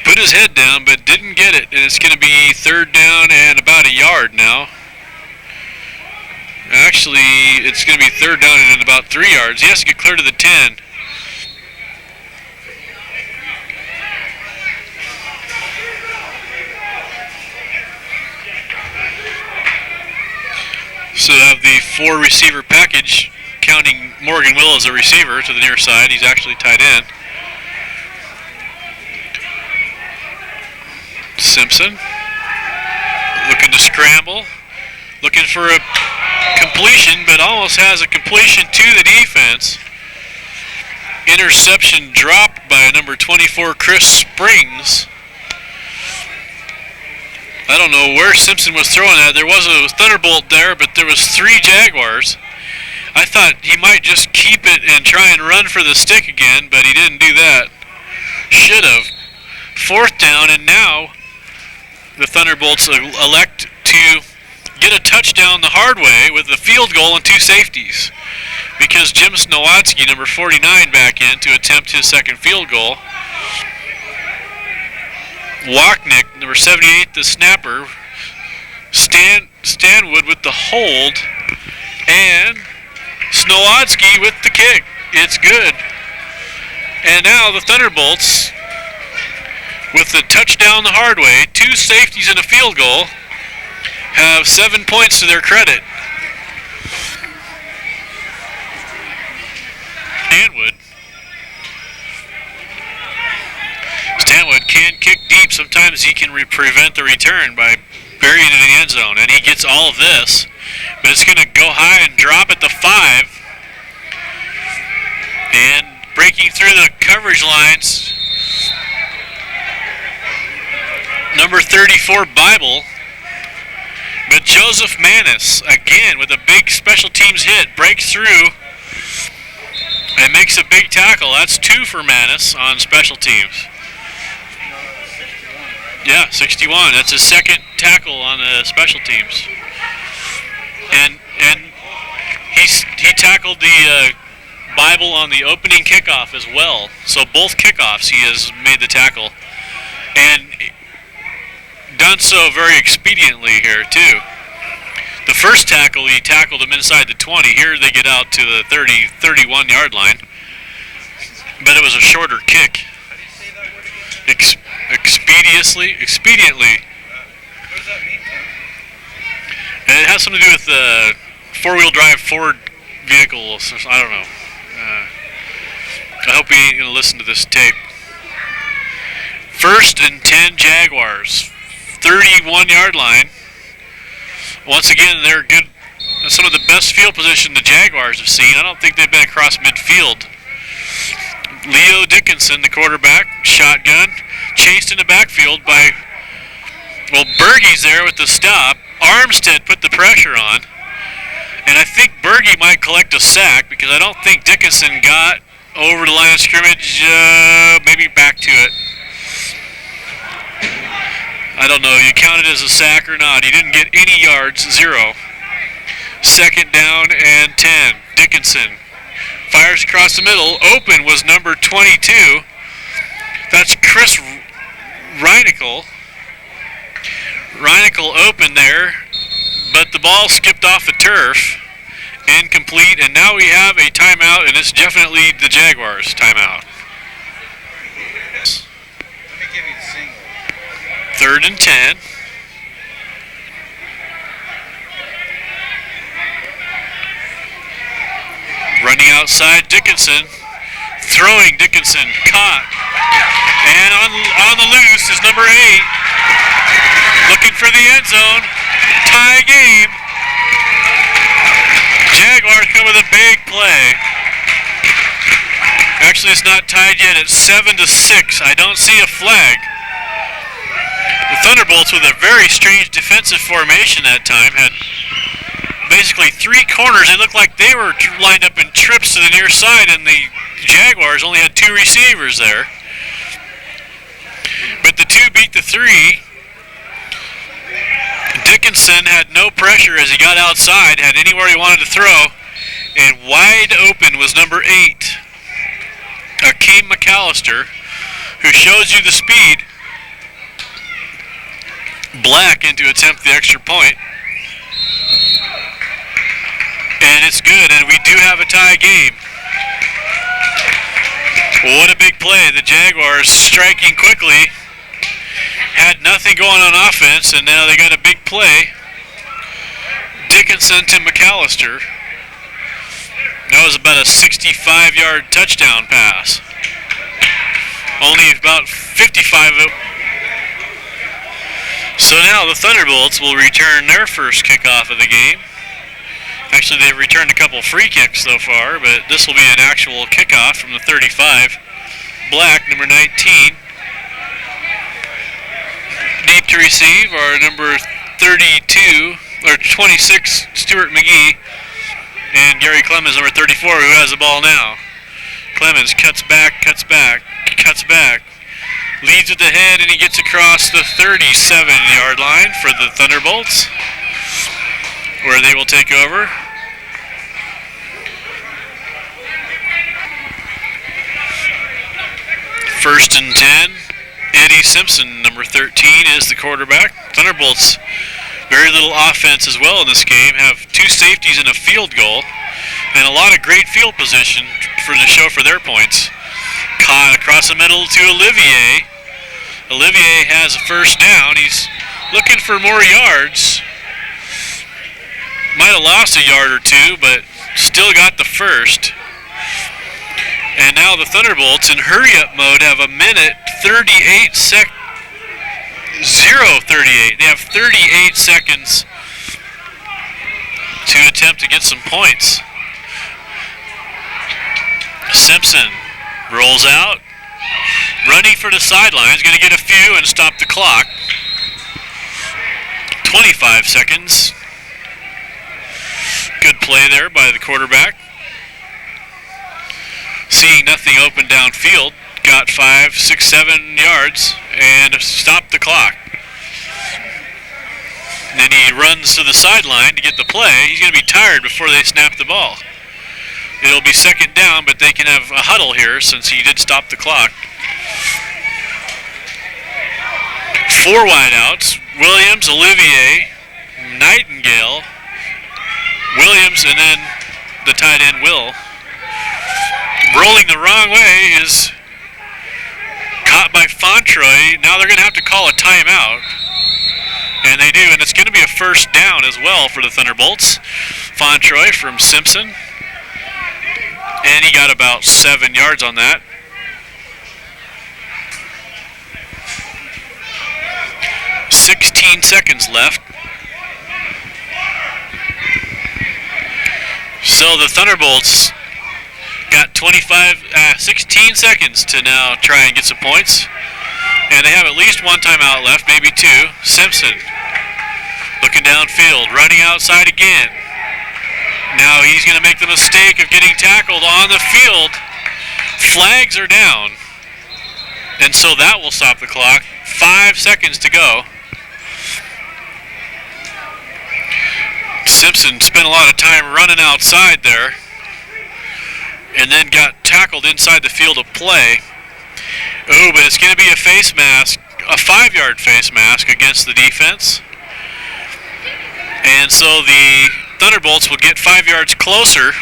S1: Put his head down, but didn't get it. And it's going to be 3rd down and about a yard now. Actually, it's going to be 3rd down and about 3 yards. He has to get clear to the 10. So they have the 4 receiver package, counting Morgan Will as a receiver to the near side. He's actually tight end. Simpson looking to scramble, looking for a completion, but almost has a completion to the defense. Interception dropped by number 24, Chris Springs. I don't know where Simpson was throwing at. There was a Thunderbolt there, but there was 3 Jaguars. I thought he might just keep it and try and run for the stick again, but he didn't do that. Should have. 4th down, and now the Thunderbolts elect to get a touchdown the hard way with a field goal and 2 safeties, because Jim Snowadsky, number 49, back in to attempt his 2nd field goal. Wachnick, number 78, the snapper. Stanwood with the hold. And Snowadsky with the kick. It's good. And now the Thunderbolts, with the touchdown the hard way, 2 safeties and a field goal, have 7 points to their credit. Stanwood can kick deep. Sometimes he can prevent the return by burying it in the end zone, and he gets all of this. But it's going to go high and drop at the 5. And breaking through the coverage lines, number 34, Bible. But Joseph Manis, again with a big special teams hit, breaks through and makes a big tackle. That's 2 for Manis on special teams. Yeah, 61. That's his 2nd tackle on the special teams. And He tackled the Bible on the opening kickoff as well. So both kickoffs he has made the tackle. And done so very expediently here too. The first tackle, he tackled him inside the 20. Here they get out to the 30, 31-yard line. But it was a shorter kick. Expediently.
S2: What does that mean?
S1: And it has something to do with the four-wheel drive Ford vehicles. I don't know. I hope he ain't going to listen to this tape. 1st and 10 Jaguars. 31-yard line. Once again, they're good. Some of the best field position the Jaguars have seen. I don't think they've been across midfield. Leo Dickinson, the quarterback, shotgun, chased in the backfield by, well, Bergey's there with the stop. Armstead put the pressure on. And I think Bergey might collect a sack because I don't think Dickinson got over the line of scrimmage, maybe back to it. I don't know. You count it as a sack or not. He didn't get any yards, 0. 2nd down and 10. Dickinson fires across the middle. Open was number 22. That's Chris Reinikel. Reinikel open there, but the ball skipped off the turf. Incomplete, and now we have a timeout, and it's definitely the Jaguars' timeout.
S2: Let me give you the single.
S1: 3rd and 10. Running outside Dickinson. Throwing Dickinson. Caught. And on the loose is number 8. Looking for the end zone. Tie game. Jaguars come with a big play. Actually, it's not tied yet. It's 7-6. I don't see a flag. The Thunderbolts, with a very strange defensive formation that time, had basically 3 corners. It looked like they were lined up in trips to the near side, and the Jaguars only had 2 receivers there. But the 2 beat the 3. Dickinson had no pressure as he got outside, had anywhere he wanted to throw, and wide open was number 8, Akeem McAllister, who shows you the speed. Black in to attempt the extra point. And it's good, and we do have a tie game. Well, what a big play. The Jaguars striking quickly. Had nothing going on offense, and now they got a big play. Dickinson to McAllister. That was about a 65-yard touchdown pass. Only about 55 of it. So now the Thunderbolts will return their first kickoff of the game. Actually, they've returned a couple free kicks so far, but this will be an actual kickoff from the 35. Black, number 19. Deep to receive are number 32, or 26, Stuart McGee, and Gary Clemens, number 34, who has the ball now. Clemens cuts back, leads with the head, and he gets across the 37-yard line for the Thunderbolts, where they will take over. First and 10. Eddie Simpson, number 13, is the quarterback. Thunderbolts, very little offense as well in this game, have 2 safeties and a field goal, and a lot of great field position for the show for their points. Caught across the middle to Olivier. Olivier has a first down. He's looking for more yards. Might have lost a yard or 2, but still got the first. And now the Thunderbolts in hurry-up mode have a minute 38 sec. 0:38. They have 38 seconds to attempt to get some points. Simpson rolls out, running for the sidelines, going to get a few and stop the clock. 25 seconds. Good play there by the quarterback. Seeing nothing open downfield, got 5, 6, 7 yards and stopped the clock. And then he runs to the sideline to get the play. He's going to be tired before they snap the ball. It'll be second down, but they can have a huddle here since he did stop the clock. 4 wideouts. Williams, Olivier, Nightingale, Williams, and then the tight end, Will. Rolling the wrong way is caught by Fontroy. Now they're going to have to call a timeout. And they do, and it's going to be a first down as well for the Thunderbolts. Fontroy from Simpson. And he got about 7 yards on that. "16 seconds left. So the Thunderbolts got 16 seconds to now try and get some points. And they have at least one timeout left, maybe 2. Simpson looking downfield, running outside again. Now he's going to make the mistake of getting tackled on the field. Flags are down. And so that will stop the clock. 5 seconds to go. Simpson spent a lot of time running outside there and then got tackled inside the field of play. Oh, but it's going to be a face mask, a 5-yard face mask against the defense. And so the Thunderbolts will get 5 yards closer.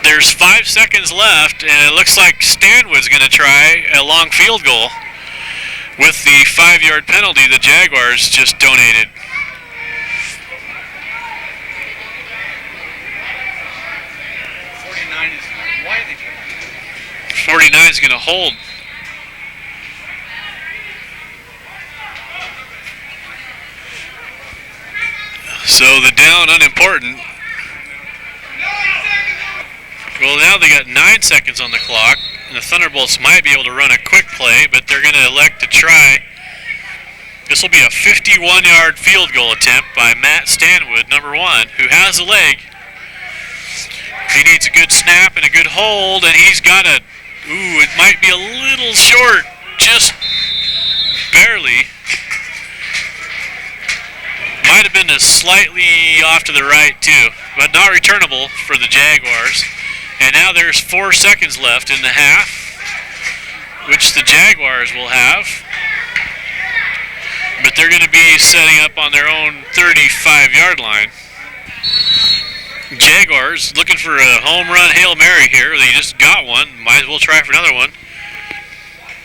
S1: There's 5 seconds left, and it looks like Stanwood's going to try a long field goal with the 5-yard penalty the Jaguars just donated. 49 is going to hold. So the down unimportant. Well, now they got 9 seconds on the clock, and the Thunderbolts might be able to run a quick play, but they're going to elect to try. This will be a 51-yard field goal attempt by Matt Stanwood, number 1, who has a leg. He needs a good snap and a good hold, and he's got a... Ooh, it might be a little short, just barely. Might have been slightly off to the right, too, but not returnable for the Jaguars. And now there's 4 seconds left in the half, which the Jaguars will have. But they're going to be setting up on their own 35-yard line. Jaguars looking for a home run Hail Mary here. They just got one. Might as well try for another one.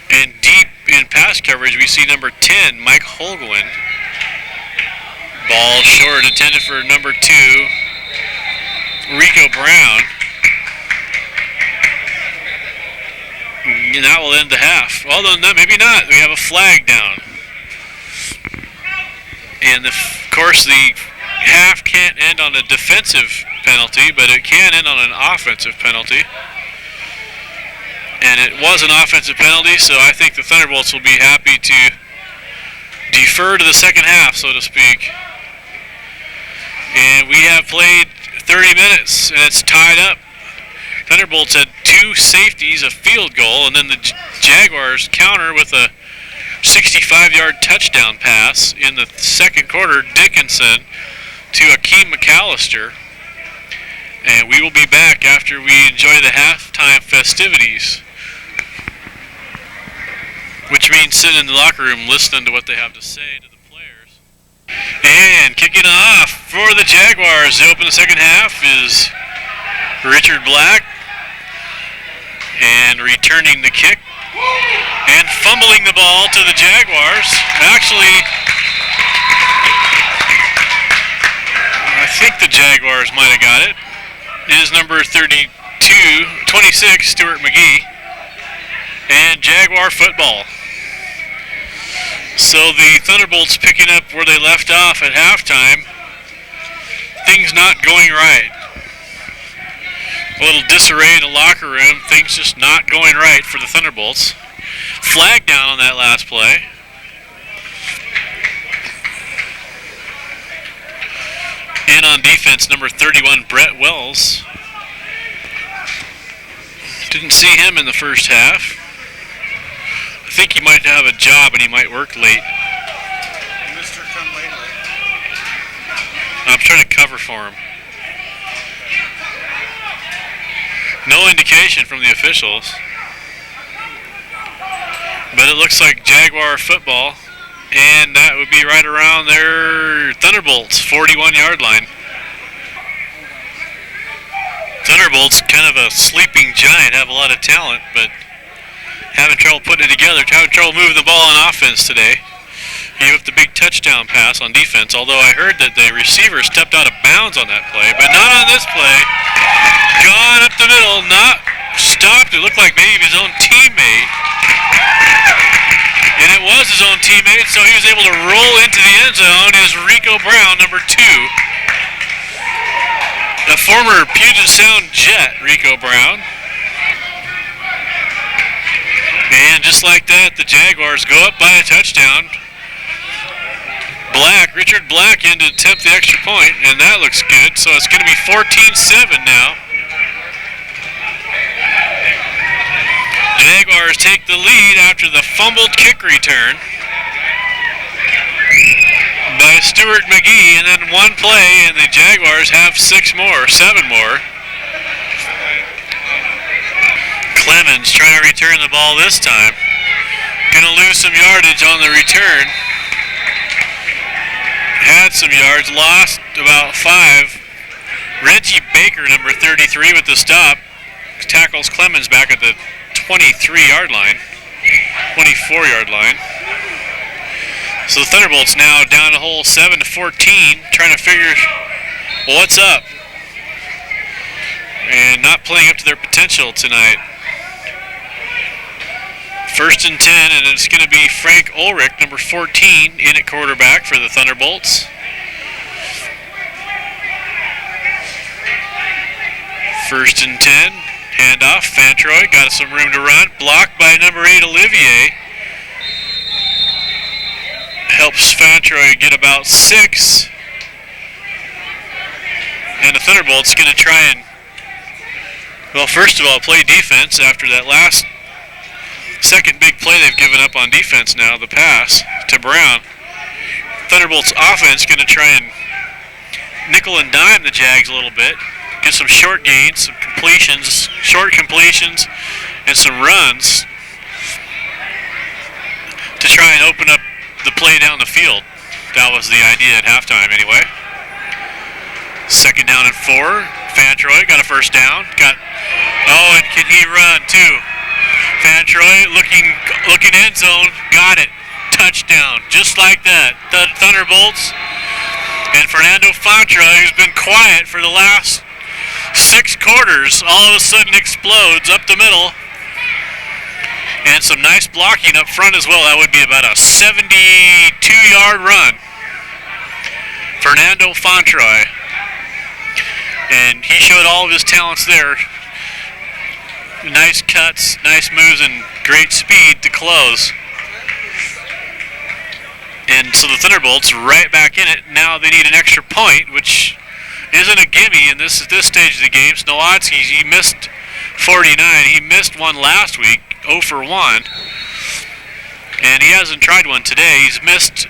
S1: And deep in pass coverage, we see number 10, Mike Holguin. Ball short, intended for number 2, Rico Brown. And that will end the half. Although, maybe not. We have a flag down. And, of course, the half can't end on a defensive penalty, but it can end on an offensive penalty. And it was an offensive penalty, so I think the Thunderbolts will be happy to defer to the second half, so to speak. And we have played 30 minutes, and it's tied up. Thunderbolts had 2 safeties, a field goal, and then the Jaguars counter with a 65-yard touchdown pass in the second quarter, Dickinson to Akeem McAllister. And we will be back after we enjoy the halftime festivities, which means sitting in the locker room listening to what they have to say to the players. And kicking off for the Jaguars to open the second half is Richard Black. And returning the kick and fumbling the ball to the Jaguars. Actually, I think the Jaguars might have got it. It is number 26, Stuart McGee. And Jaguar football. So the Thunderbolts picking up where they left off at halftime. Things not going right. A little disarray in the locker room. Things just not going right for the Thunderbolts. Flag down on that last play. And on defense, number 31, Brett Wells. Didn't see him in the first half. I think he might have a job and he might work late.
S2: Mr. Come late.
S1: I'm trying to cover for him. No indication from the officials. But it looks like Jaguar football. And that would be right around their Thunderbolts 41-yard line. Thunderbolts, kind of a sleeping giant, have a lot of talent, but having trouble putting it together, having trouble moving the ball on offense today. Gave up the big touchdown pass on defense, although I heard that the receiver stepped out of bounds on that play, but not on this play. Gone up the middle, not stopped. It looked like maybe his own teammate. And it was his own teammate, so he was able to roll into the end zone. Is Rico Brown, number 2. A former Puget Sound Jet, Rico Brown. And just like that, the Jaguars go up by a touchdown. Richard Black in to attempt the extra point, and that looks good. So it's going to be 14-7 now. Jaguars take the lead after the fumbled kick return by Stuart McGee, and then one play, and the Jaguars have 7 more. Clemens trying to return the ball this time. Going to lose some yardage on the return. Had some yards, lost about 5. Reggie Baker, number 33, with the stop, tackles Clemens back at the 23-yard line, 24-yard line. So the Thunderbolts now down a whole 7-14, trying to figure what's up, and not playing up to their potential tonight. 1st and 10, and it's going to be Frank Ulrich, number 14, in at quarterback for the Thunderbolts. First and 10, handoff, Fantroy, got some room to run, blocked by number 8, Olivier. Helps Fantroy get about 6. And the Thunderbolts going to try and, well, first of all, play defense after that second big play they've given up on defense now, the pass to Brown. Thunderbolts offense going to try and nickel and dime the Jags a little bit. Get some short gains, some completions, short completions, and some runs to try and open up the play down the field. That was the idea at halftime anyway. 2nd down and 4. Fantroy got a first down. And can he run too? Fantroy looking end zone, got it. Touchdown, just like that. The Thunderbolts and Fernando Fantroy, who's been quiet for the last 6 quarters, all of a sudden explodes up the middle. And some nice blocking up front as well. That would be about a 72-yard run. Fernando Fantroy. And he showed all of his talents there. Nice cuts, nice moves, and great speed to close. And so the Thunderbolts right back in it. Now they need an extra point, which isn't a gimme in this stage of the game. Snowatsky, he missed 49. He missed one last week, 0 for 1. And he hasn't tried one today. He's missed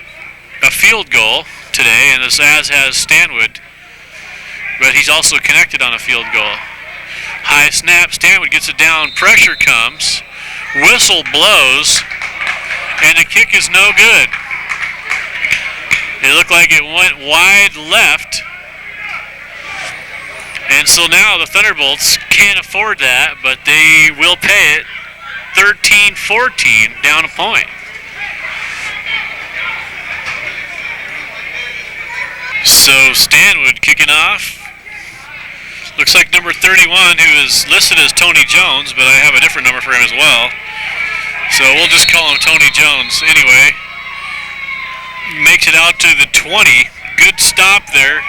S1: a field goal today, and as has Stanwood. But he's also connected on a field goal. High snap, Stanwood gets it down, pressure comes, whistle blows, and the kick is no good. It looked like it went wide left. And so now the Thunderbolts can't afford that, but they will pay it. 13-14, down a point. So Stanwood kicking off. Looks like number 31, who is listed as Tony Jones, but I have a different number for him as well. So we'll just call him Tony Jones anyway. Makes it out to the 20. Good stop there.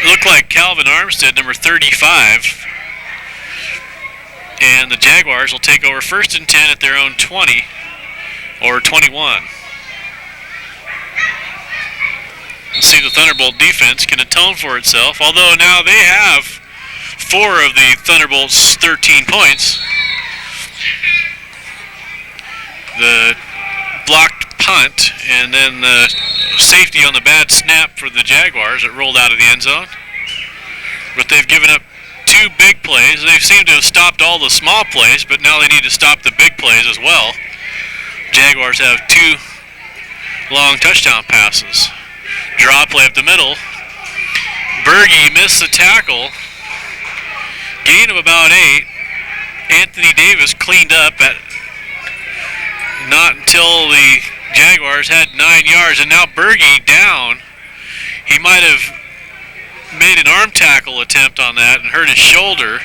S1: It looked like Calvin Armstead, number 35. And the Jaguars will take over 1st and 10 at their own 20 or 21. See, the Thunderbolt defense can atone for itself, although now they have 4 of the Thunderbolts' 13 points. The blocked punt and then the safety on the bad snap for the Jaguars. It rolled out of the end zone. But they've given up 2 big plays. They seem to have stopped all the small plays, but now they need to stop the big plays as well. Jaguars have 2 long touchdown passes. Draw play up the middle. Berge missed the tackle. Gain of about 8. Anthony Davis cleaned up at not until the Jaguars had 9 yards, and now Berge down. He might have made an arm tackle attempt on that and hurt his shoulder.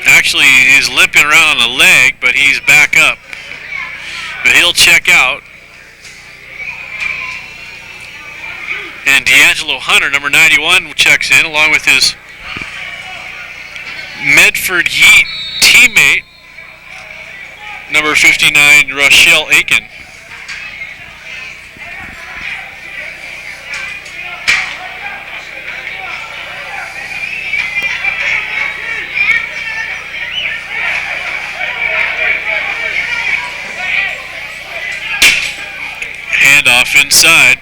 S1: Actually, he's limping around on the leg, but he's back up. But he'll check out. And D'Angelo Hunter, number 91, checks in along with his Medford Yeet teammate, number 59, Rochelle Aiken. Handoff inside.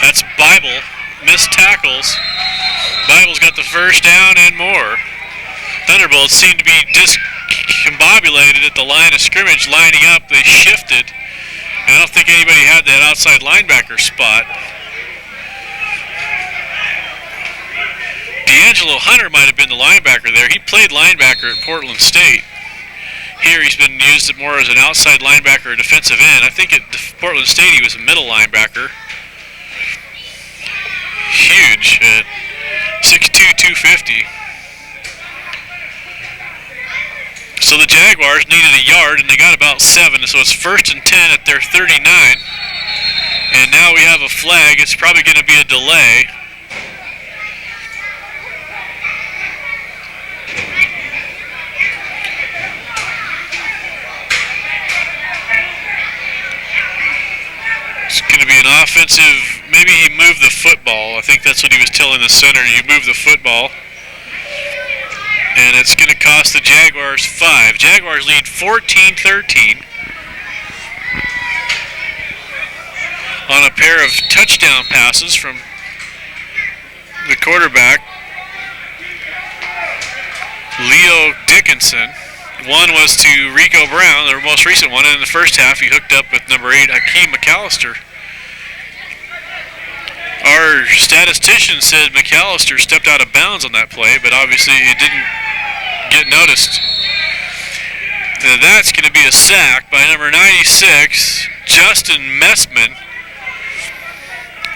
S1: That's Bible. Missed tackles. Bible's got the first down and more. Thunderbolts seem to be discombobulated at the line of scrimmage, lining up. They shifted. And I don't think anybody had that outside linebacker spot. D'Angelo Hunter might have been the linebacker there. He played linebacker at Portland State. Here he's been used more as an outside linebacker or defensive end. I think at Portland State he was a middle linebacker. Huge at 6'2", 250. So the Jaguars needed a yard, and they got about 7, so it's 1st and 10 at their 39. And now we have a flag. It's probably going to be a delay. It's going to be an offensive, maybe he moved the football. I think that's what he was telling the center. You move the football. And it's going to cost the Jaguars 5. Jaguars lead 14-13 on a pair of touchdown passes from the quarterback, Leo Dickinson. One was to Rico Brown, the most recent one, and in the first half he hooked up with number 8, Hakeem McAllister. Our statistician said McAllister stepped out of bounds on that play, but obviously it didn't get noticed. And that's going to be a sack by number 96, Justin Messman.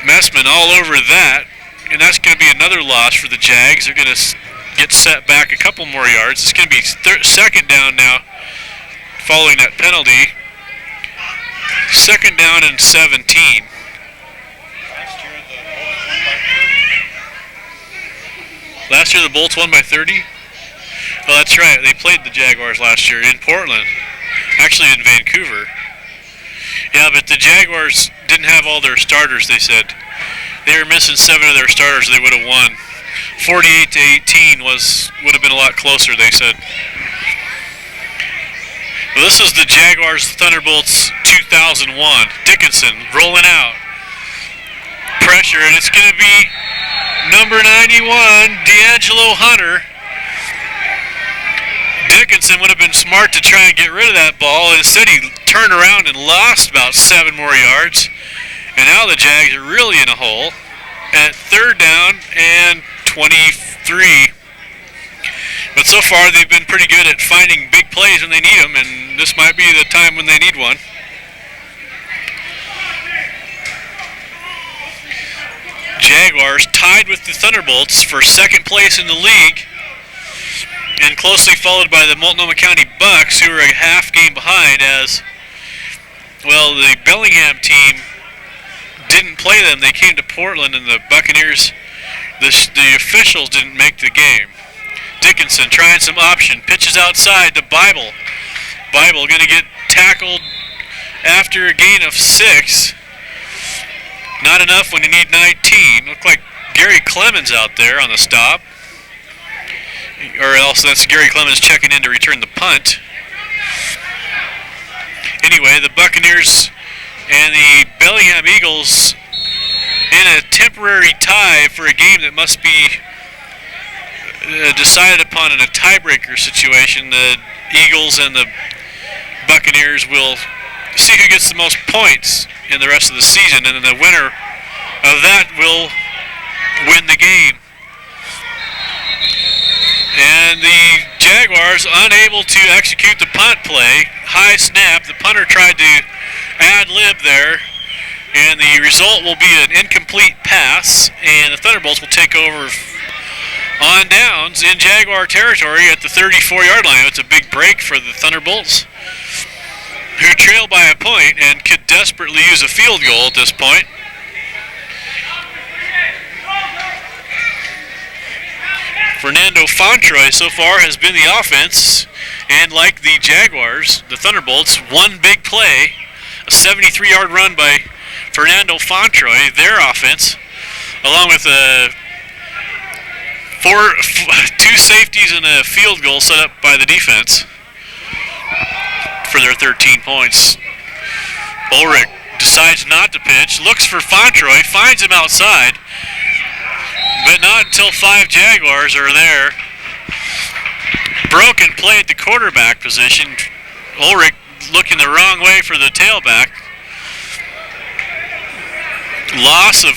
S1: Messman all over that, and that's going to be another loss for the Jags. They're going to get set back a couple more yards. It's going to be 2nd down now following that penalty. 2nd down and 17. Last year the Bolts won by 30? Oh, that's right. They played the Jaguars last year in Portland. Actually in Vancouver. Yeah, but the Jaguars didn't have all their starters, they said. They were missing 7 of their starters. They would have won. 48-18 would have been a lot closer, they said. Well, this is the Jaguars Thunderbolts 2001. Dickinson rolling out. Pressure, and it's going to be number 91, D'Angelo Hunter. Dickinson would have been smart to try and get rid of that ball. Instead, he turned around and lost about 7 more yards. And now the Jags are really in a hole at 3rd down and 23. But so far, they've been pretty good at finding big plays when they need them, and this might be the time when they need one. Jaguars tied with the Thunderbolts for 2nd place in the league, and closely followed by the Multnomah County Bucks, who are a half game behind, as well the Bellingham team didn't play them. They came to Portland, and the Buccaneers, the officials didn't make the game. Dickinson trying some option, pitches outside to Bible. Bible going to get tackled after a gain of 6. Not enough when you need 19. Looked like Gary Clemens out there on the stop. Or else that's Gary Clemens checking in to return the punt. Anyway, the Buccaneers And the Bellingham Eagles in a temporary tie for a game that must be decided upon in a tiebreaker situation. The Eagles and the Buccaneers will see who gets the most points in the rest of the season, and then the winner of that will win the game. And the Jaguars unable to execute the punt play. High snap. The punter tried to ad-lib there, and the result will be an incomplete pass, and the Thunderbolts will take over on downs in Jaguar territory at the 34-yard line. It's a big break for the Thunderbolts, who trail by a point and could desperately use a field goal at this point. Fernando Fontroy so far has been the offense, and like the Jaguars, the Thunderbolts, one big play, a 73-yard run by Fernando Fontroy, their offense, along with two safeties and a field goal set up by the defense for their 13 points. Ulrich decides not to pitch, looks for Fontroy, finds him outside, but not until 5 Jaguars are there. Broken play at the quarterback position. Ulrich looking the wrong way for the tailback. Loss of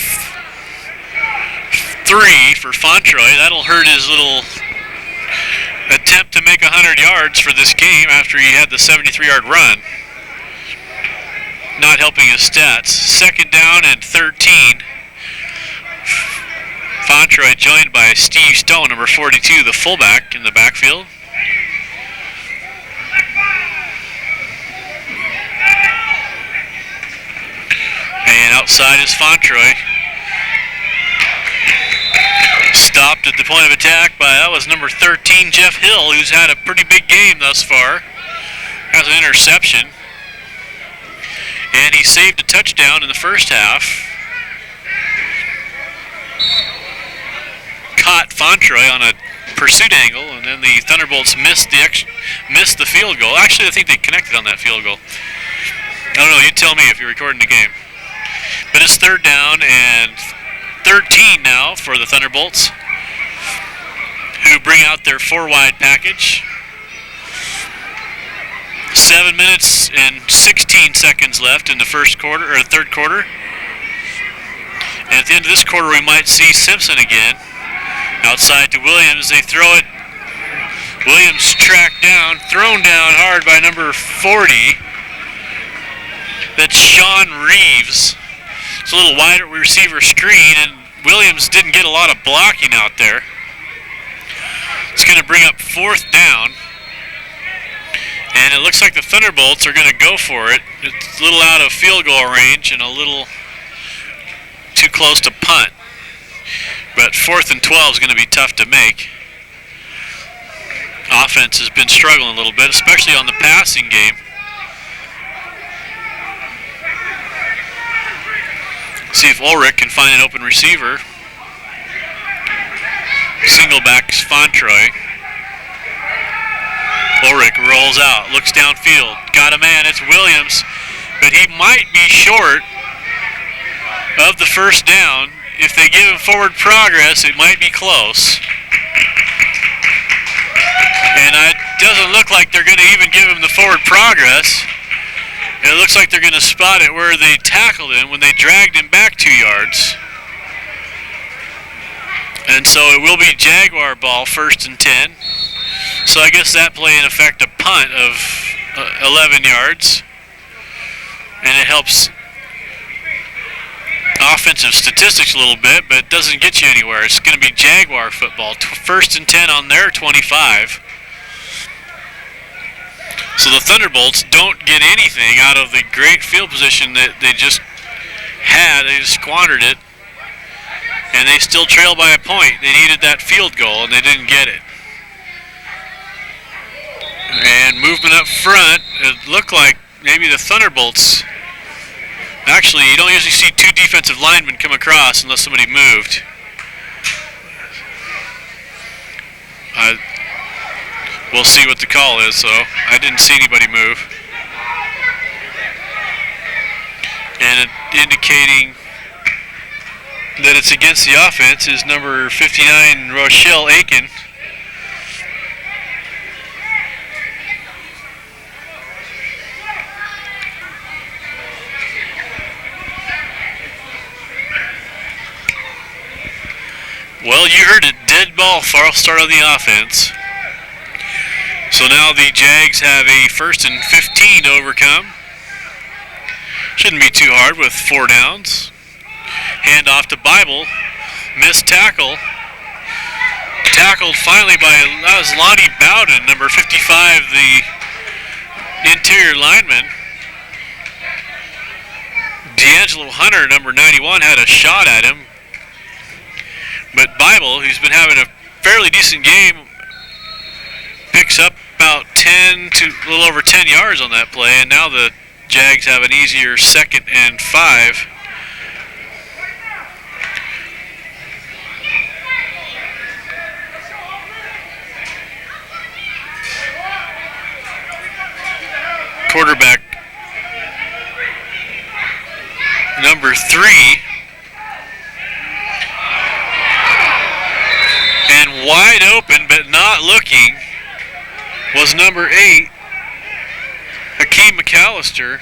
S1: 3 for Fontroy. That'll hurt his little attempt to make 100 yards for this game after he had the 73-yard run. Not helping his stats. Second down and 13. Fontroy joined by Steve Stone, number 42, the fullback in the backfield. And outside is Fontroy. Stopped at the point of attack by, that was number 13, Jeff Hill, who's had a pretty big game thus far. Has an interception. And he saved a touchdown in the first half. Caught Fontroy on a pursuit angle, and then the Thunderbolts missed the field goal. Actually, I think they connected on that field goal. I don't know, you tell me if you're recording the game. But it's third down and 13 now for the Thunderbolts, who bring out their 4-wide package. 7 minutes and 16 seconds left in the third quarter. And at the end of this quarter, we might see Simpson again. Outside to Williams, they throw it. Williams tracked down, thrown down hard by number 40. That's Sean Reeves. It's a little wider receiver screen, and Williams didn't get a lot of blocking out there. It's going to bring up 4th down. And it looks like the Thunderbolts are going to go for it. It's a little out of field goal range and a little too close to punt. But 4th and 12 is going to be tough to make. Offense has been struggling a little bit, especially on the passing game. See if Ulrich can find an open receiver. Single back Fontroy. Ulrich rolls out, looks downfield. Got a man, it's Williams. But he might be short of the first down. If they give him forward progress, it might be close. And it doesn't look like they're going to even give him the forward progress. It looks like they're going to spot it where they tackled him when they dragged him back 2 yards. And so it will be Jaguar ball, 1st and 10. So I guess that play in effect a punt of 11 yards. And it helps offensive statistics a little bit, but it doesn't get you anywhere. It's going to be Jaguar football, 1st and 10 on their 25. So the Thunderbolts don't get anything out of the great field position that they just had. They just squandered it, and they still trail by a point. They needed that field goal, and they didn't get it. And movement up front, it looked like maybe the Thunderbolts. Actually, you don't usually see 2 defensive linemen come across unless somebody moved. We'll see what the call is, so I didn't see anybody move. indicating that it's against the offense, is number 59, Rochelle Aiken. Well, you heard it, dead ball, false start on the offense. So now the Jags have a 1st and 15 to overcome. Shouldn't be too hard with 4 downs. Hand off to Bible. Missed tackle. Tackled finally by, that was Lonnie Bowden, number 55, the interior lineman. D'Angelo Hunter, number 91, had a shot at him. But Bible, who's been having a fairly decent game, picks up about 10 to a little over 10 yards on that play, and now the Jags have an easier 2nd and 5. Quarterback number 3. And wide open, but not looking, was number 8, Hakeem McAllister.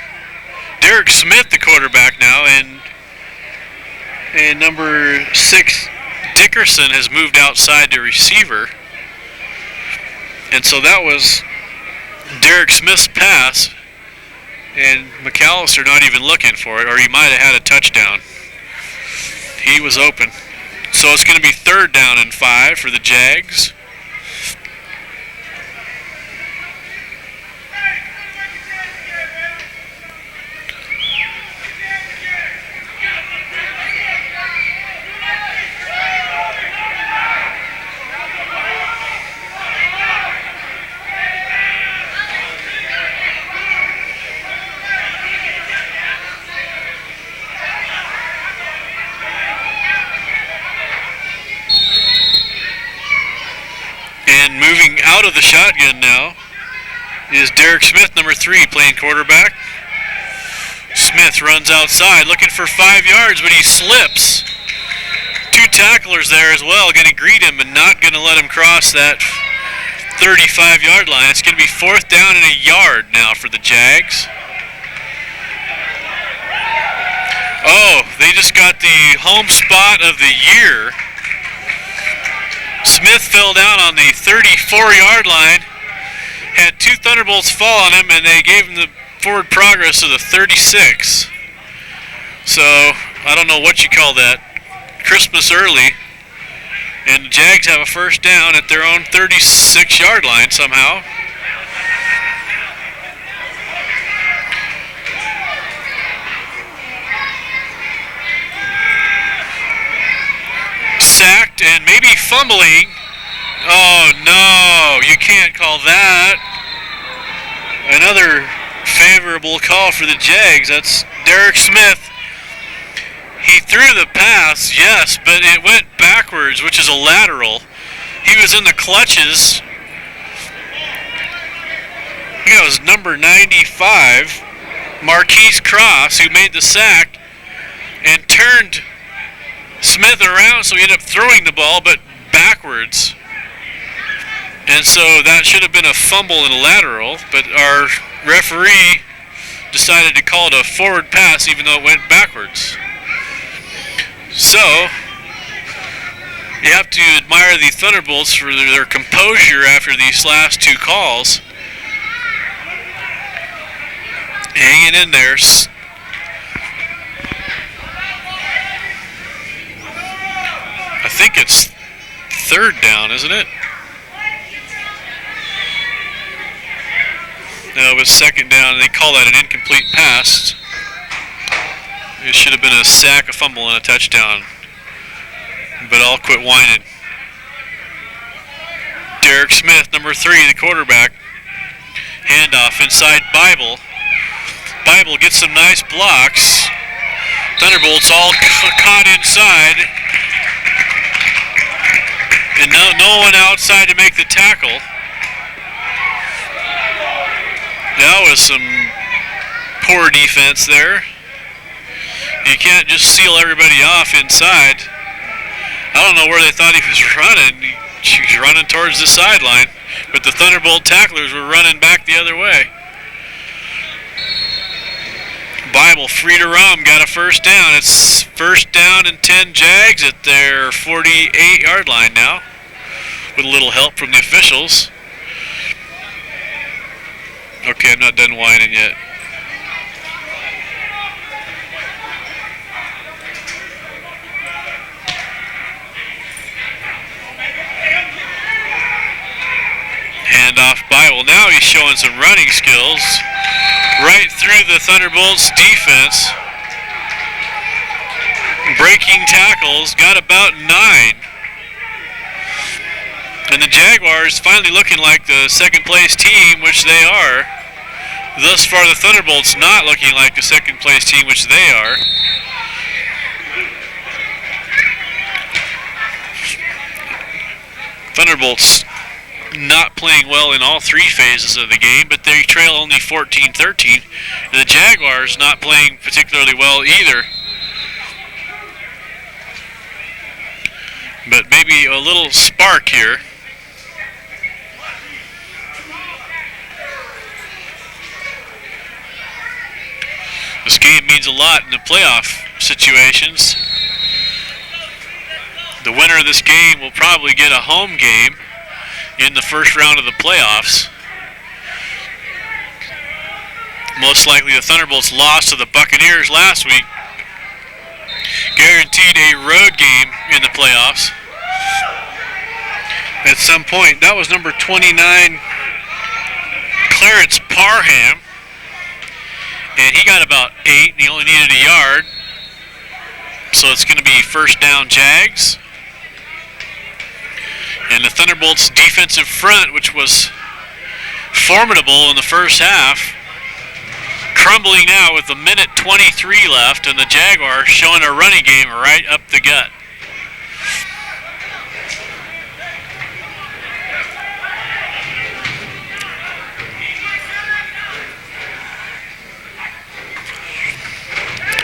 S1: Derek Smith, the quarterback now, and number 6, Dickerson, has moved outside to receiver. And so that was Derek Smith's pass, and McAllister not even looking for it, or he might have had a touchdown. He was open. So it's going to be 3rd down and 5 for the Jags. And moving out of the shotgun now is Derek Smith, number 3, playing quarterback. Smith runs outside looking for 5 yards, but he slips. 2 tacklers there as well, going to greet him and not going to let him cross that 35-yard line. It's going to be 4th down and a yard now for the Jags. Oh, they just got the home spot of the year. Smith fell down on the 34-yard line, had 2 Thunderbolts fall on him, and they gave him the forward progress of the 36. So, I don't know what you call that. Christmas early. And the Jags have a 1st down at their own 36-yard line somehow. Sacked and maybe fumbling. Oh no, you can't call that. Another favorable call for the Jags. That's Derek Smith. He threw the pass, yes, but it went backwards, which is a lateral. He was in the clutches. I think it was number 95, Marquise Cross, who made the sack and turned Smith around, so he ended up throwing the ball, but backwards. And so that should have been a fumble and a lateral, but our referee decided to call it a forward pass even though it went backwards. So, you have to admire the Thunderbolts for their composure after these last 2 calls. Hanging in there. I think it's 3rd down, isn't it? No, it was 2nd down, and they call that an incomplete pass. It should have been a sack, a fumble, and a touchdown. But I'll quit whining. Derek Smith, number 3, the quarterback. Handoff inside Bible. Bible gets some nice blocks. Thunderbolts all caught inside. And no one outside to make the tackle. That was some poor defense there. You can't just seal everybody off inside. I don't know where they thought he was running. He was running towards the sideline, but the Thunderbolt tacklers were running back the other way. Bible free to roam, got a first down. It's first down and 10 Jags at their 48-yard line now, with a little help from the officials. Okay, I'm not done whining yet. Handoff Bible. Now he's showing some running skills right through the Thunderbolts defense. Breaking tackles, got about 9. And the Jaguars finally looking like the second place team, which they are. Thus far, the Thunderbolts not looking like the second place team, which they are. Thunderbolts not playing well in all 3 phases of the game, but they trail only 14-13. And the Jaguars not playing particularly well either. But maybe a little spark here. This game means a lot in the playoff situations. The winner of this game will probably get a home game in the first round of the playoffs. Most likely the Thunderbolts lost to the Buccaneers last week. Guaranteed a road game in the playoffs at some point. That was number 29, Clarence Parham. And he got about 8, and he only needed a yard. So it's going to be first down Jags. And the Thunderbolts' defensive front, which was formidable in the first half, crumbling now with a minute 23 left, and the Jaguars showing a running game right up the gut.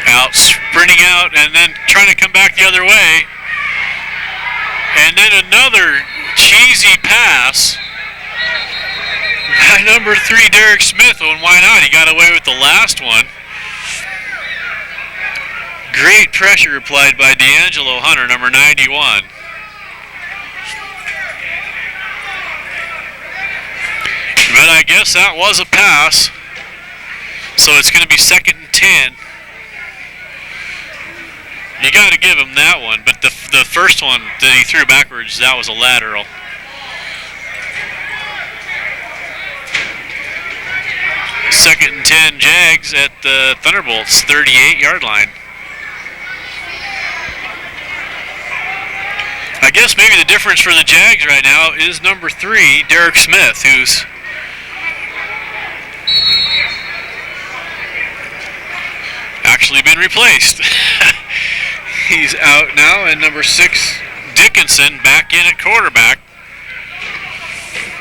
S1: Out, sprinting out, and then trying to come back the other way. And then another cheesy pass by number 3, Derek Smith. And why not? He got away with the last one. Great pressure applied by D'Angelo Hunter, number 91. But I guess that was a pass. So it's going to be second and 10. You got to give him that one, but the first one that he threw backwards, that was a lateral. Second and 10 Jags at the Thunderbolts' 38-yard line. I guess maybe the difference for the Jags right now is number 3, Derek Smith, who's actually been replaced. He's out now, and number 6, Dickinson, back in at quarterback.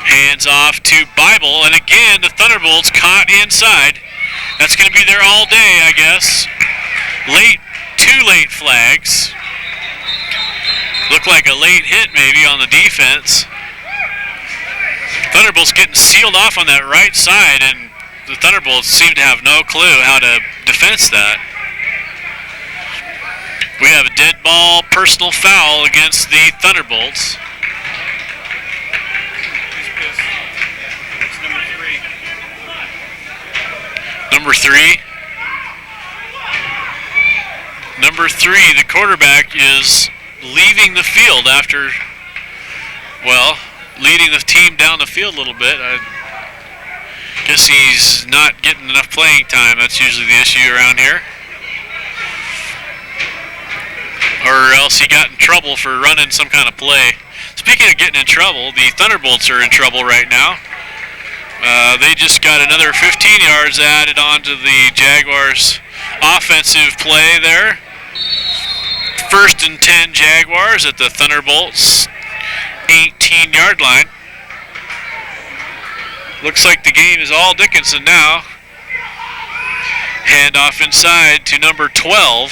S1: Hands off to Bible, and again, the Thunderbolts caught inside. That's going to be there all day, I guess. Two late flags. Looked like a late hit maybe on the defense. Thunderbolts getting sealed off on that right side, and the Thunderbolts seem to have no clue how to defense that. We have a dead ball personal foul against the Thunderbolts. Number three. Number 3, the quarterback is leaving the field after, well, leading the team down the field a little bit. I guess he's not getting enough playing time. That's usually the issue around here. Or else he got in trouble for running some kind of play. Speaking of getting in trouble, the Thunderbolts are in trouble right now. They just got another 15 yards added onto the Jaguars' offensive play there. First and 10 Jaguars at the Thunderbolts' 18-yard line. Looks like the game is all Dickinson now. Hand off inside to number 12.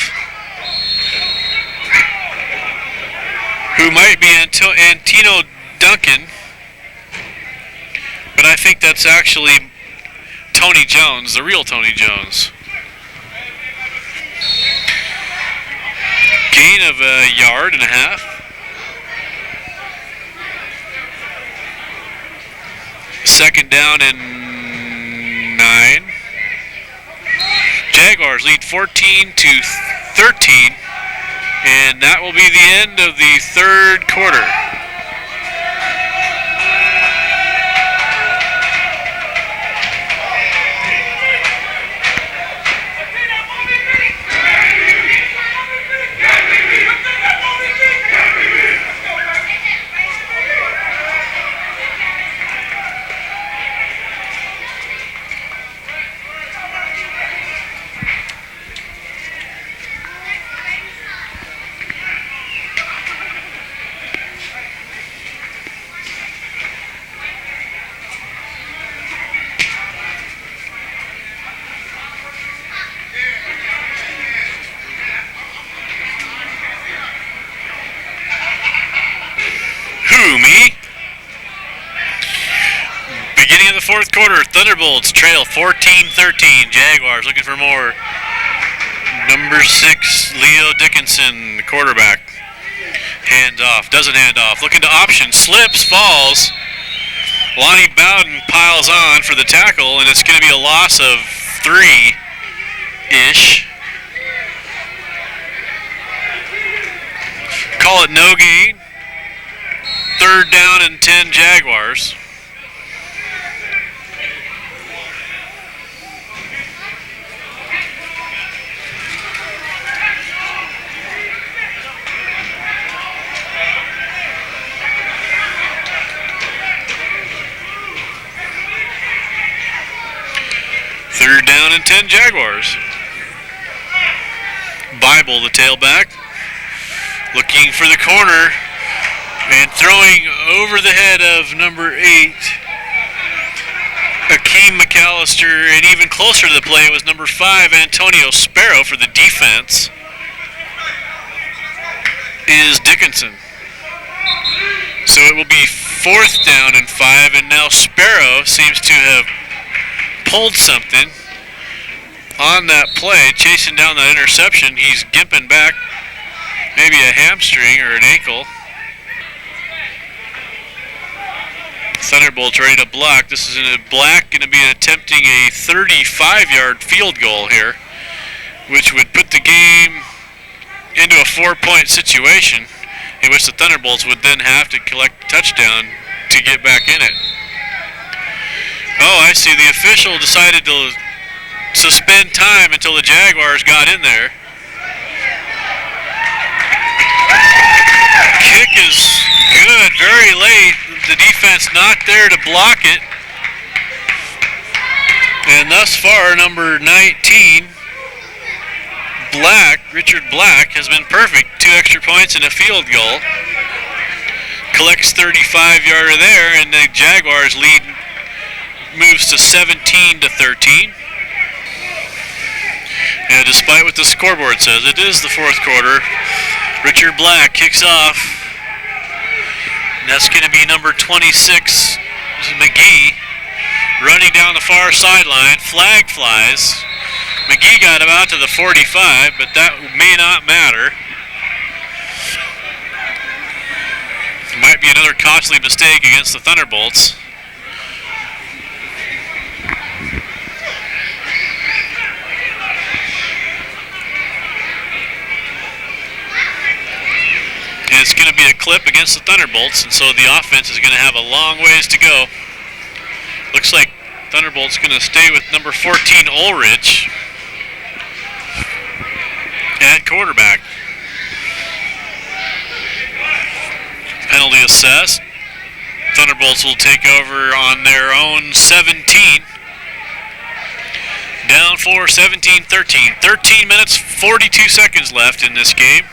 S1: who might be Antino Duncan, but I think that's actually Tony Jones, the real Tony Jones. Gain of a yard and a half. Second down and 9. Jaguars lead 14-13, and that will be the end of the third quarter. Me? Beginning of the fourth quarter, Thunderbolts trail 14-13. Jaguars looking for more. Number 6, Leo Dickinson, the quarterback. Hands off, doesn't hand off. Looking to option, slips, falls. Lonnie Bowden piles on for the tackle, and it's going to be a loss of 3-ish. Call it no gain. Third down and 10 Jaguars. Third down and 10 Jaguars. Bible, the tailback, looking for the corner. And throwing over the head of number 8, Akeem McAllister, and even closer to the play was number 5, Antonio Sparrow for the defense, is Dickinson. So it will be fourth down and 5, and now Sparrow seems to have pulled something on that play, chasing down that interception. He's gimping back, maybe a hamstring or an ankle. Thunderbolts ready to block. This is in a black, going to be attempting a 35-yard field goal here, which would put the game into a 4-point situation in which the Thunderbolts would then have to collect a touchdown to get back in it. Oh, I see. The official decided to suspend time until the Jaguars got in there. Kick is good, very late. The defense not there to block it. And thus far, number 19, Richard Black, has been perfect. 2 extra points and a field goal. Collects 35-yarder there, and the Jaguars lead moves to 17-13. And despite what the scoreboard says, it is the fourth quarter. Richard Black kicks off. And that's going to be number 26, McGee, running down the far sideline. Flag flies. McGee got him out to the 45, but that may not matter. Might be another costly mistake against the Thunderbolts. And it's going to be a clip against the Thunderbolts, and so the offense is going to have a long ways to go. Looks like Thunderbolts going to stay with number 14, Ulrich, at quarterback. Penalty assessed. Thunderbolts will take over on their own 17. Down for 17-13. 13 minutes, 42 seconds left in this game.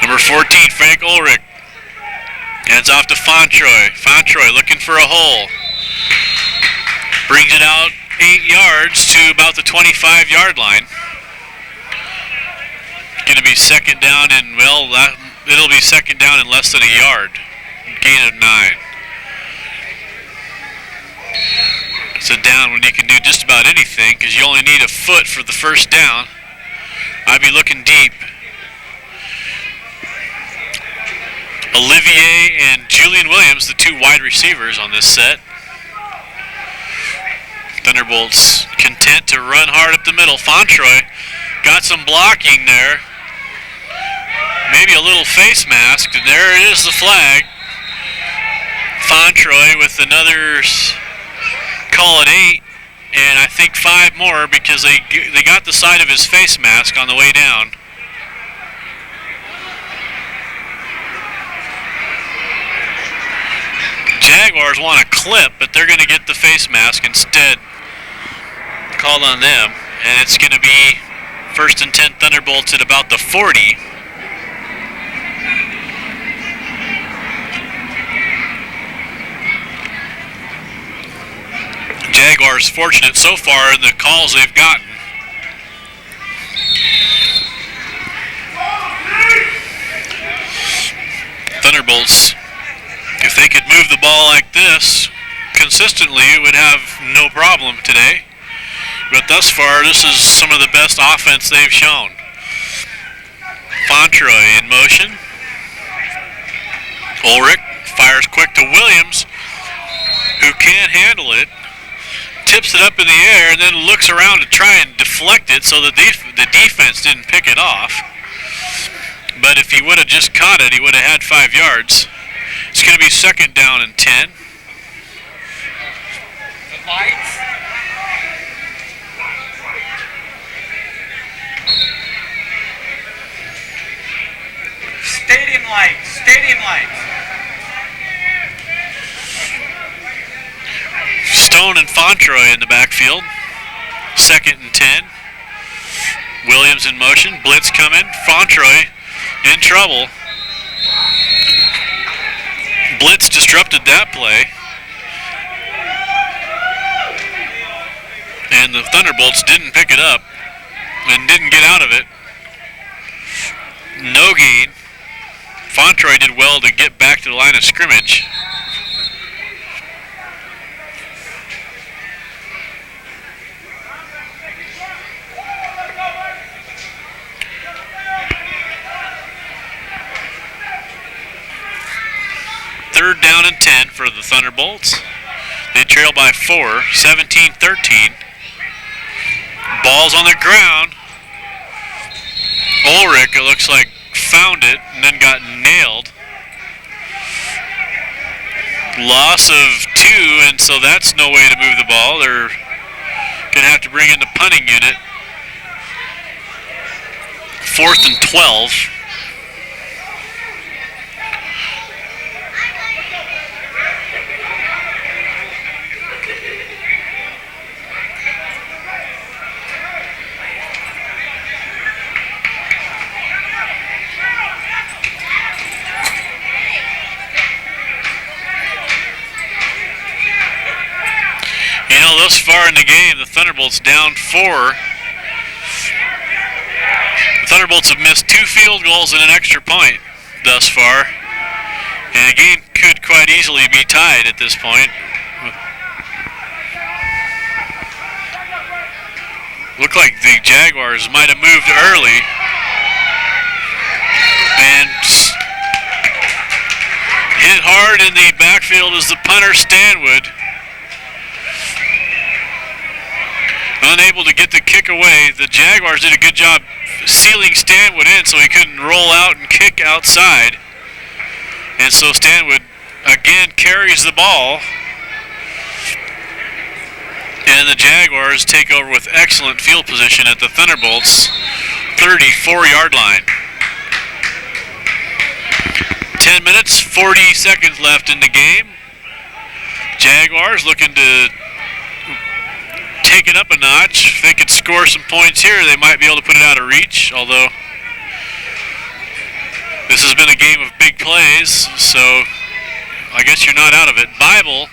S1: Number 14, Frank Ulrich. Hands off to Fontroy. Fontroy looking for a hole. Brings it out 8 yards to about the 25-yard line. Going to be second down in, well, it'll be second down in less than a yard. Gain of 9. It's a down when you can do just about anything because you only need a foot for the first down. I'd be looking deep. Olivier and Julian Williams, the 2 wide receivers on this set. Thunderbolts content to run hard up the middle. Fontroy got some blocking there. Maybe a little face mask, and there is the flag. Fontroy with another, call it 8, and I think 5 more because they got the side of his face mask on the way down. Jaguars want a clip, but they're going to get the face mask instead. Called on them, and it's going to be 1st and 10 Thunderbolts at about the 40. Jaguars fortunate so far in the calls they've gotten. Thunderbolts, if they could move the ball like this consistently, it would have no problem today. But thus far, this is some of the best offense they've shown. Fontroy in motion. Ulrich fires quick to Williams, who can't handle it. Tips it up in the air and then looks around to try and deflect it so that the defense didn't pick it off. But if he would have just caught it, he would have had 5 yards. It's going to be second down and 10.
S2: The lights. Stadium lights. Stadium lights.
S1: Stone and Fontroy in the backfield. Second and 10. Williams in motion. Blitz coming. Fontroy in trouble. Blitz disrupted that play. And the Thunderbolts didn't pick it up and didn't get out of it. No gain. Fontroy did well to get back to the line of scrimmage. Third down and 10 for the Thunderbolts. They trail by 4, 17-13. Ball's on the ground. Ulrich, it looks like, found it and then got nailed. Loss of 2, and so that's no way to move the ball. They're going to have to bring in the punting unit. 4th and 12. You know, thus far in the game, the Thunderbolts down 4. The Thunderbolts have missed 2 field goals and an extra point thus far. And the game could quite easily be tied at this point. Looked like the Jaguars might have moved early. And hit hard in the backfield is the punter, Stanwood. Unable to get the kick away. The Jaguars did a good job sealing Stanwood in so he couldn't roll out and kick outside. And so Stanwood again carries the ball. And the Jaguars take over with excellent field position at the Thunderbolts' 34-yard line. 10 minutes, 40 seconds left in the game. Jaguars looking to take it up a notch. If they could score some points here, they might be able to put it out of reach, although this has been a game of big plays, so I guess you're not out of it. Bible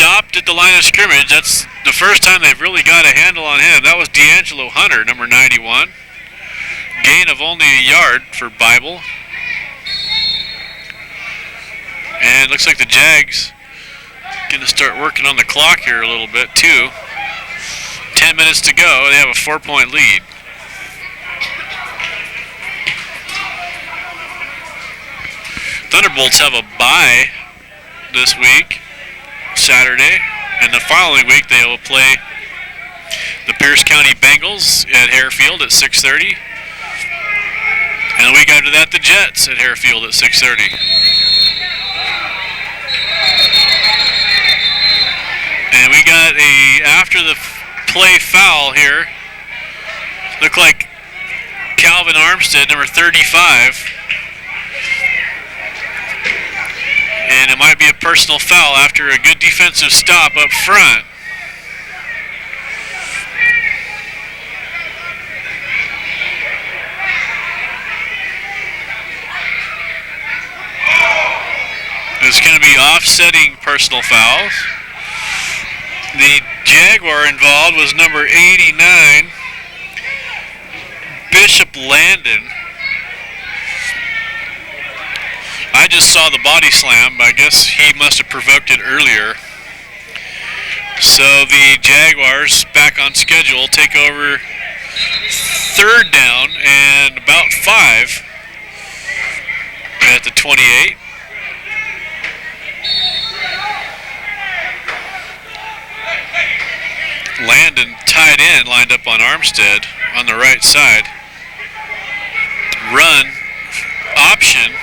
S1: stopped at the line of scrimmage. That's the first time they've really got a handle on him. That was D'Angelo Hunter, number 91. Gain of only a yard for Bible. And it looks like the Jags going to start working on the clock here a little bit too. 10 minutes to go. They have a 4-point lead. Thunderbolts have a bye this week, Saturday, and the following week they will play the Pierce County Bengals at Harefield at 6:30, and the week after that the Jets at Harefield at 6:30. And we got a after the play foul here. Looked like Calvin Armstead, number 35. And it might be a personal foul after a good defensive stop up front. It's going to be offsetting personal fouls. The Jaguar involved was number 89, Bishop Landon. I just saw the body slam, but I guess he must have provoked it earlier. So the Jaguars, back on schedule, take over third down and about 5 at the 28. Landon, tight end, lined up on Armstead on the right side. Run, option.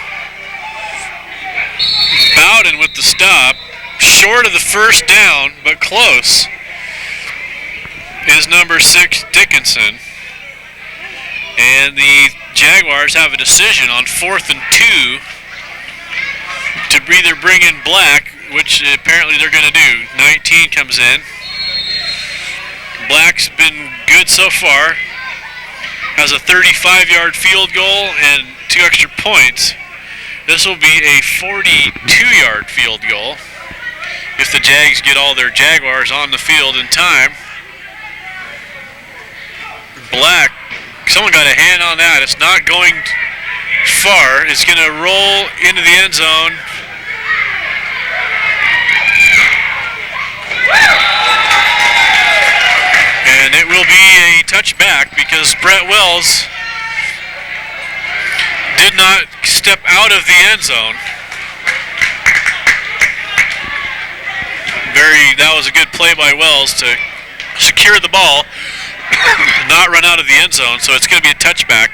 S1: Bowden with the stop, short of the first down, but close, is number 6, Dickinson. And the Jaguars have a decision on 4th and 2 to either bring in Black, which apparently they're going to do. 19 comes in. Black's been good so far. Has a 35-yard field goal and 2 extra points. This will be a 42-yard field goal if the Jags get all their Jaguars on the field in time. Black, someone got a hand on that. It's not going far. It's going to roll into the end zone. And it will be a touchback because Brett Wells did not step out of the end zone. That was a good play by Wells to secure the ball, not run out of the end zone, so it's going to be a touchback.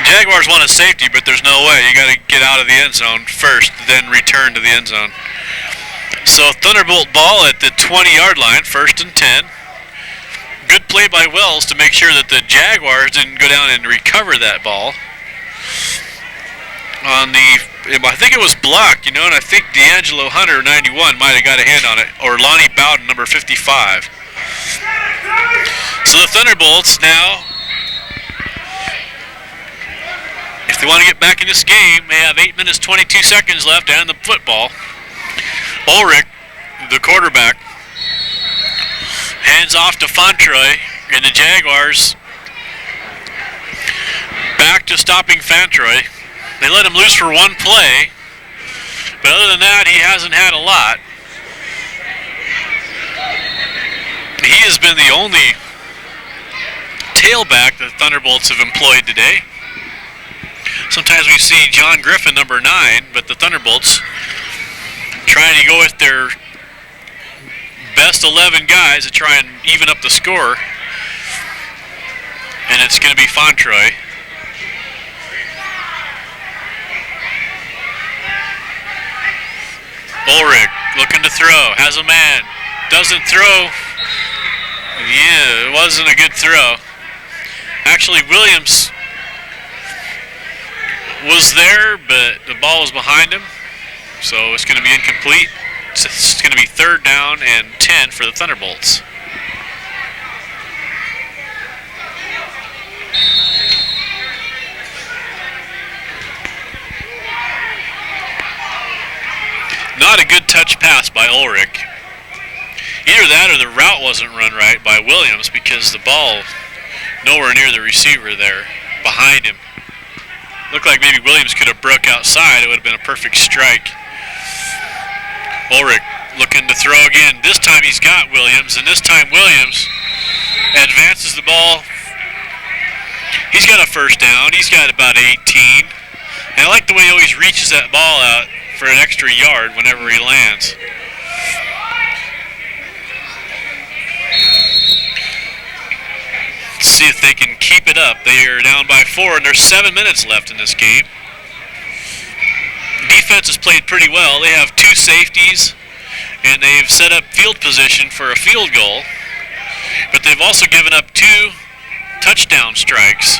S1: Jaguars want a safety, but there's no way. You got to get out of the end zone first, then return to the end zone. So Thunderbolt ball at the 20-yard line, 1st and 10. Good play by Wells to make sure that the Jaguars didn't go down and recover that ball. I think it was blocked, and I think D'Angelo Hunter, 91, might have got a hand on it, or Lonnie Bowden, number 55. So the Thunderbolts now, if they want to get back in this game, they have 8 minutes, 22 seconds left and the football. Ulrich, the quarterback, hands off to Fantroy, and the Jaguars back to stopping Fantroy. They let him loose for one play, but other than that, he hasn't had a lot. He has been the only tailback that the Thunderbolts have employed today. Sometimes we see John Griffin, number 9, but the Thunderbolts trying to go with their best 11 guys to try and even up the score. And it's going to be Fantroy. Ulrich looking to throw, has a man, doesn't throw. Yeah, it wasn't a good throw. Actually, Williams was there, but the ball was behind him, so it's going to be incomplete. It's going to be 3rd down and 10 for the Thunderbolts. Not a good touch pass by Ulrich. Either that or the route wasn't run right by Williams, because the ball nowhere near the receiver there behind him. Looked like maybe Williams could have broke outside. It would have been a perfect strike. Ulrich looking to throw again. This time he's got Williams, and this time Williams advances the ball. He's got a first down. He's got about 18. And I like the way he always reaches that ball out for an extra yard whenever he lands. Let's see if they can keep it up. They are down by 4, and there's 7 minutes left in this game. Defense has played pretty well. They have 2 safeties, and they've set up field position for a field goal. But they've also given up 2 touchdown strikes.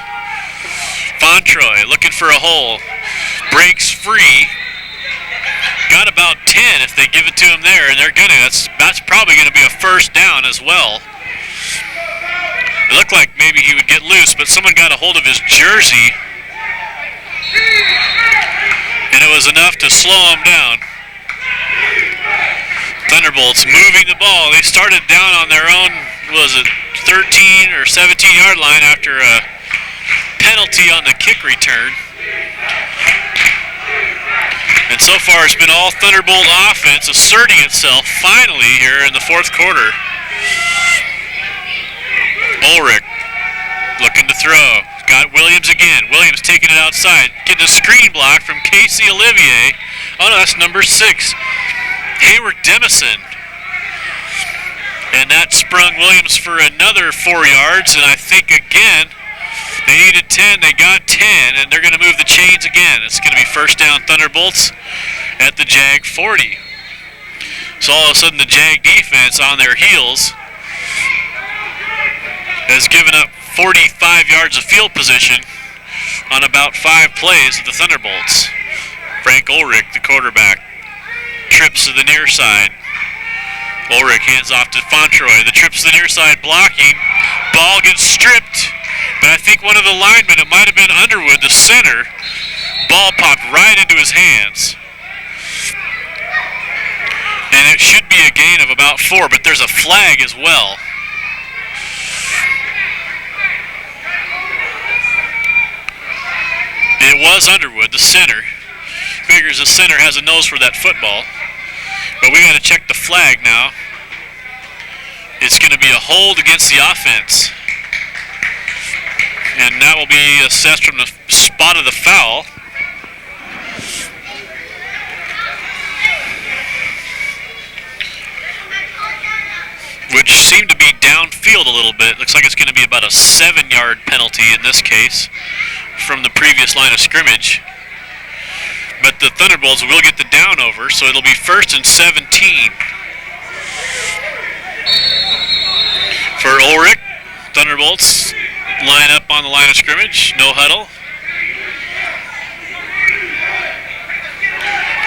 S1: Fontroy looking for a hole. Breaks free. Got about 10 if they give it to him there, and they're gonna. That's probably going to be a first down as well. It looked like maybe he would get loose, but someone got a hold of his jersey, and it was enough to slow him down. Thunderbolts moving the ball. They started down on their own, was it 13 or 17-yard line after a penalty on the kick return. And so far it's been all Thunderbolt offense asserting itself finally here in the fourth quarter. Ulrich looking to throw. Got Williams again. Williams taking it outside. Getting a screen block from Casey Olivier. Oh no, that's number 6. Hayward Demison. And that sprung Williams for another 4 yards, and I think again they needed 10, they got 10, and they're going to move the chains again. It's going to be first down Thunderbolts at the Jag 40. So all of a sudden the Jag defense on their heels has given up 45 yards of field position on about 5 plays of the Thunderbolts. Frank Ulrich, the quarterback, trips to the near side. Ulrich hands off to Fontroy. The trips to the near side blocking. Ball gets stripped. But I think one of the linemen, it might have been Underwood, the center, ball popped right into his hands. And it should be a gain of about 4, but there's a flag as well. It was Underwood, the center. Figures the center has a nose for that football. But we got to check the flag now. It's going to be a hold against the offense. And that will be assessed from the spot of the foul. Which seemed to be downfield a little bit. Looks like it's going to be about a 7-yard penalty in this case from the previous line of scrimmage. But the Thunderbolts will get the down over, so it'll be 1st and 17. For Ulrich, Thunderbolts line up on the line of scrimmage, no huddle.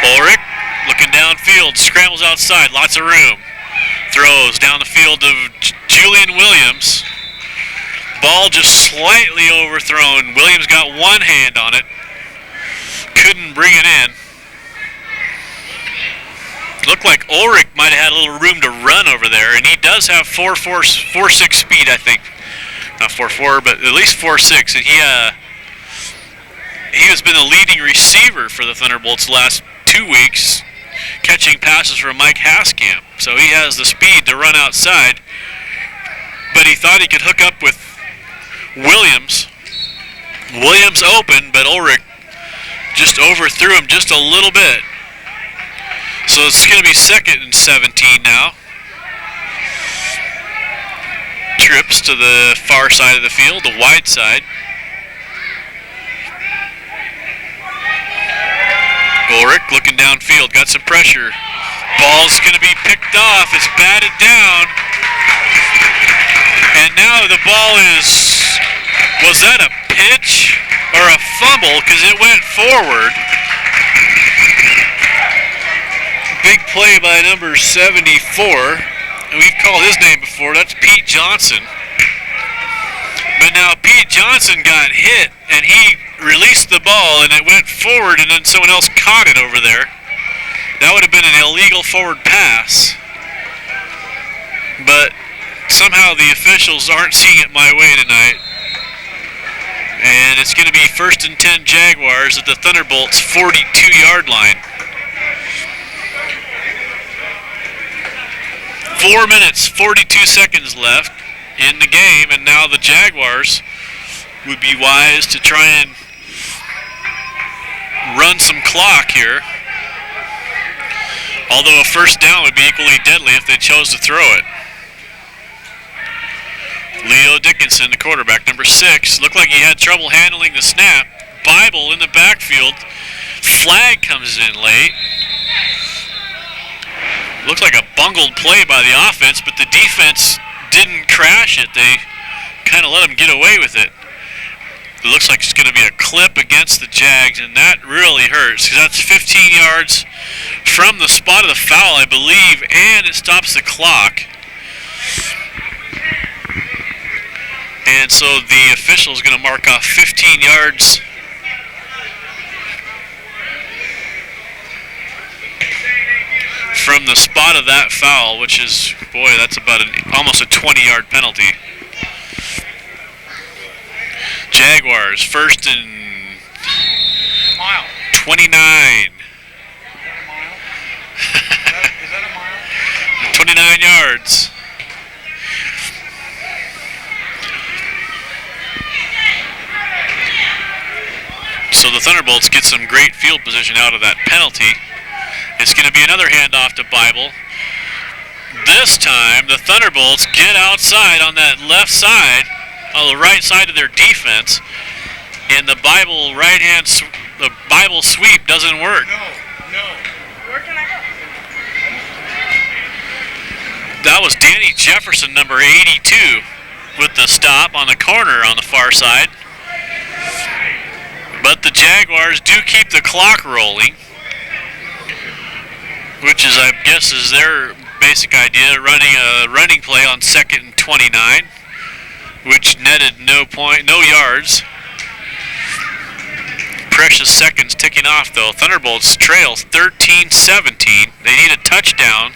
S1: Ulrich looking downfield, scrambles outside, lots of room. Throws down the field to Julian Williams. Ball just slightly overthrown. Williams got one hand on it. Couldn't bring it in. Looked like Ulrich might have had a little room to run over there, and he does have 4.6 speed, I think. Not 4.4, but at least 4.6. And he has been the leading receiver for the Thunderbolts the last 2 weeks, catching passes from Mike Haskamp. So he has the speed to run outside, but he thought he could hook up with Williams. Williams open, but Ulrich just overthrew him just a little bit. So it's going to be 2nd and 17 now. Trips to the far side of the field, the wide side. Ulrich looking downfield, got some pressure. Ball's going to be picked off. It's batted down. And now the ball was that a pitch or a fumble? Because it went forward. Big play by number 74. And we've called his name before. That's Pete Johnson. But now Pete Johnson got hit, and he released the ball, and it went forward, and then someone else caught it over there. That would have been an illegal forward pass. But somehow the officials aren't seeing it my way tonight. And it's going to be 1st and 10 Jaguars at the Thunderbolts' 42-yard line. 4 minutes, 42 seconds left in the game, and now the Jaguars would be wise to try and run some clock here. Although a first down would be equally deadly if they chose to throw it. Leo Dickinson, the quarterback, number 6, looked like he had trouble handling the snap. Bible in the backfield. Flag comes in late. Looks like a bungled play by the offense, but the defense didn't crash it. They kind of let them get away with it. It looks like it's going to be a clip against the Jags, and that really hurts because that's 15 yards from the spot of the foul, I believe, and it stops the clock. And so the official is going to mark off 15 yards. From the spot of that foul, which is, boy, that's about almost a 20-yard penalty. Jaguars, 1st and 29.
S2: Is that a mile?
S1: 29 yards. So the Thunderbolts get some great field position out of that penalty. It's going to be another handoff to Bible. This time, the Thunderbolts get outside on that left side, on the right side of their defense, and the Bible sweep doesn't work.
S2: No. Where can I go?
S1: That was Danny Jefferson, number 82, with the stop on the corner on the far side. But the Jaguars do keep the clock rolling, which is, I guess, is their basic idea, running a running play on 2nd and 29, which netted no yards. Precious seconds ticking off, though. Thunderbolts trail 13-17. They need a touchdown.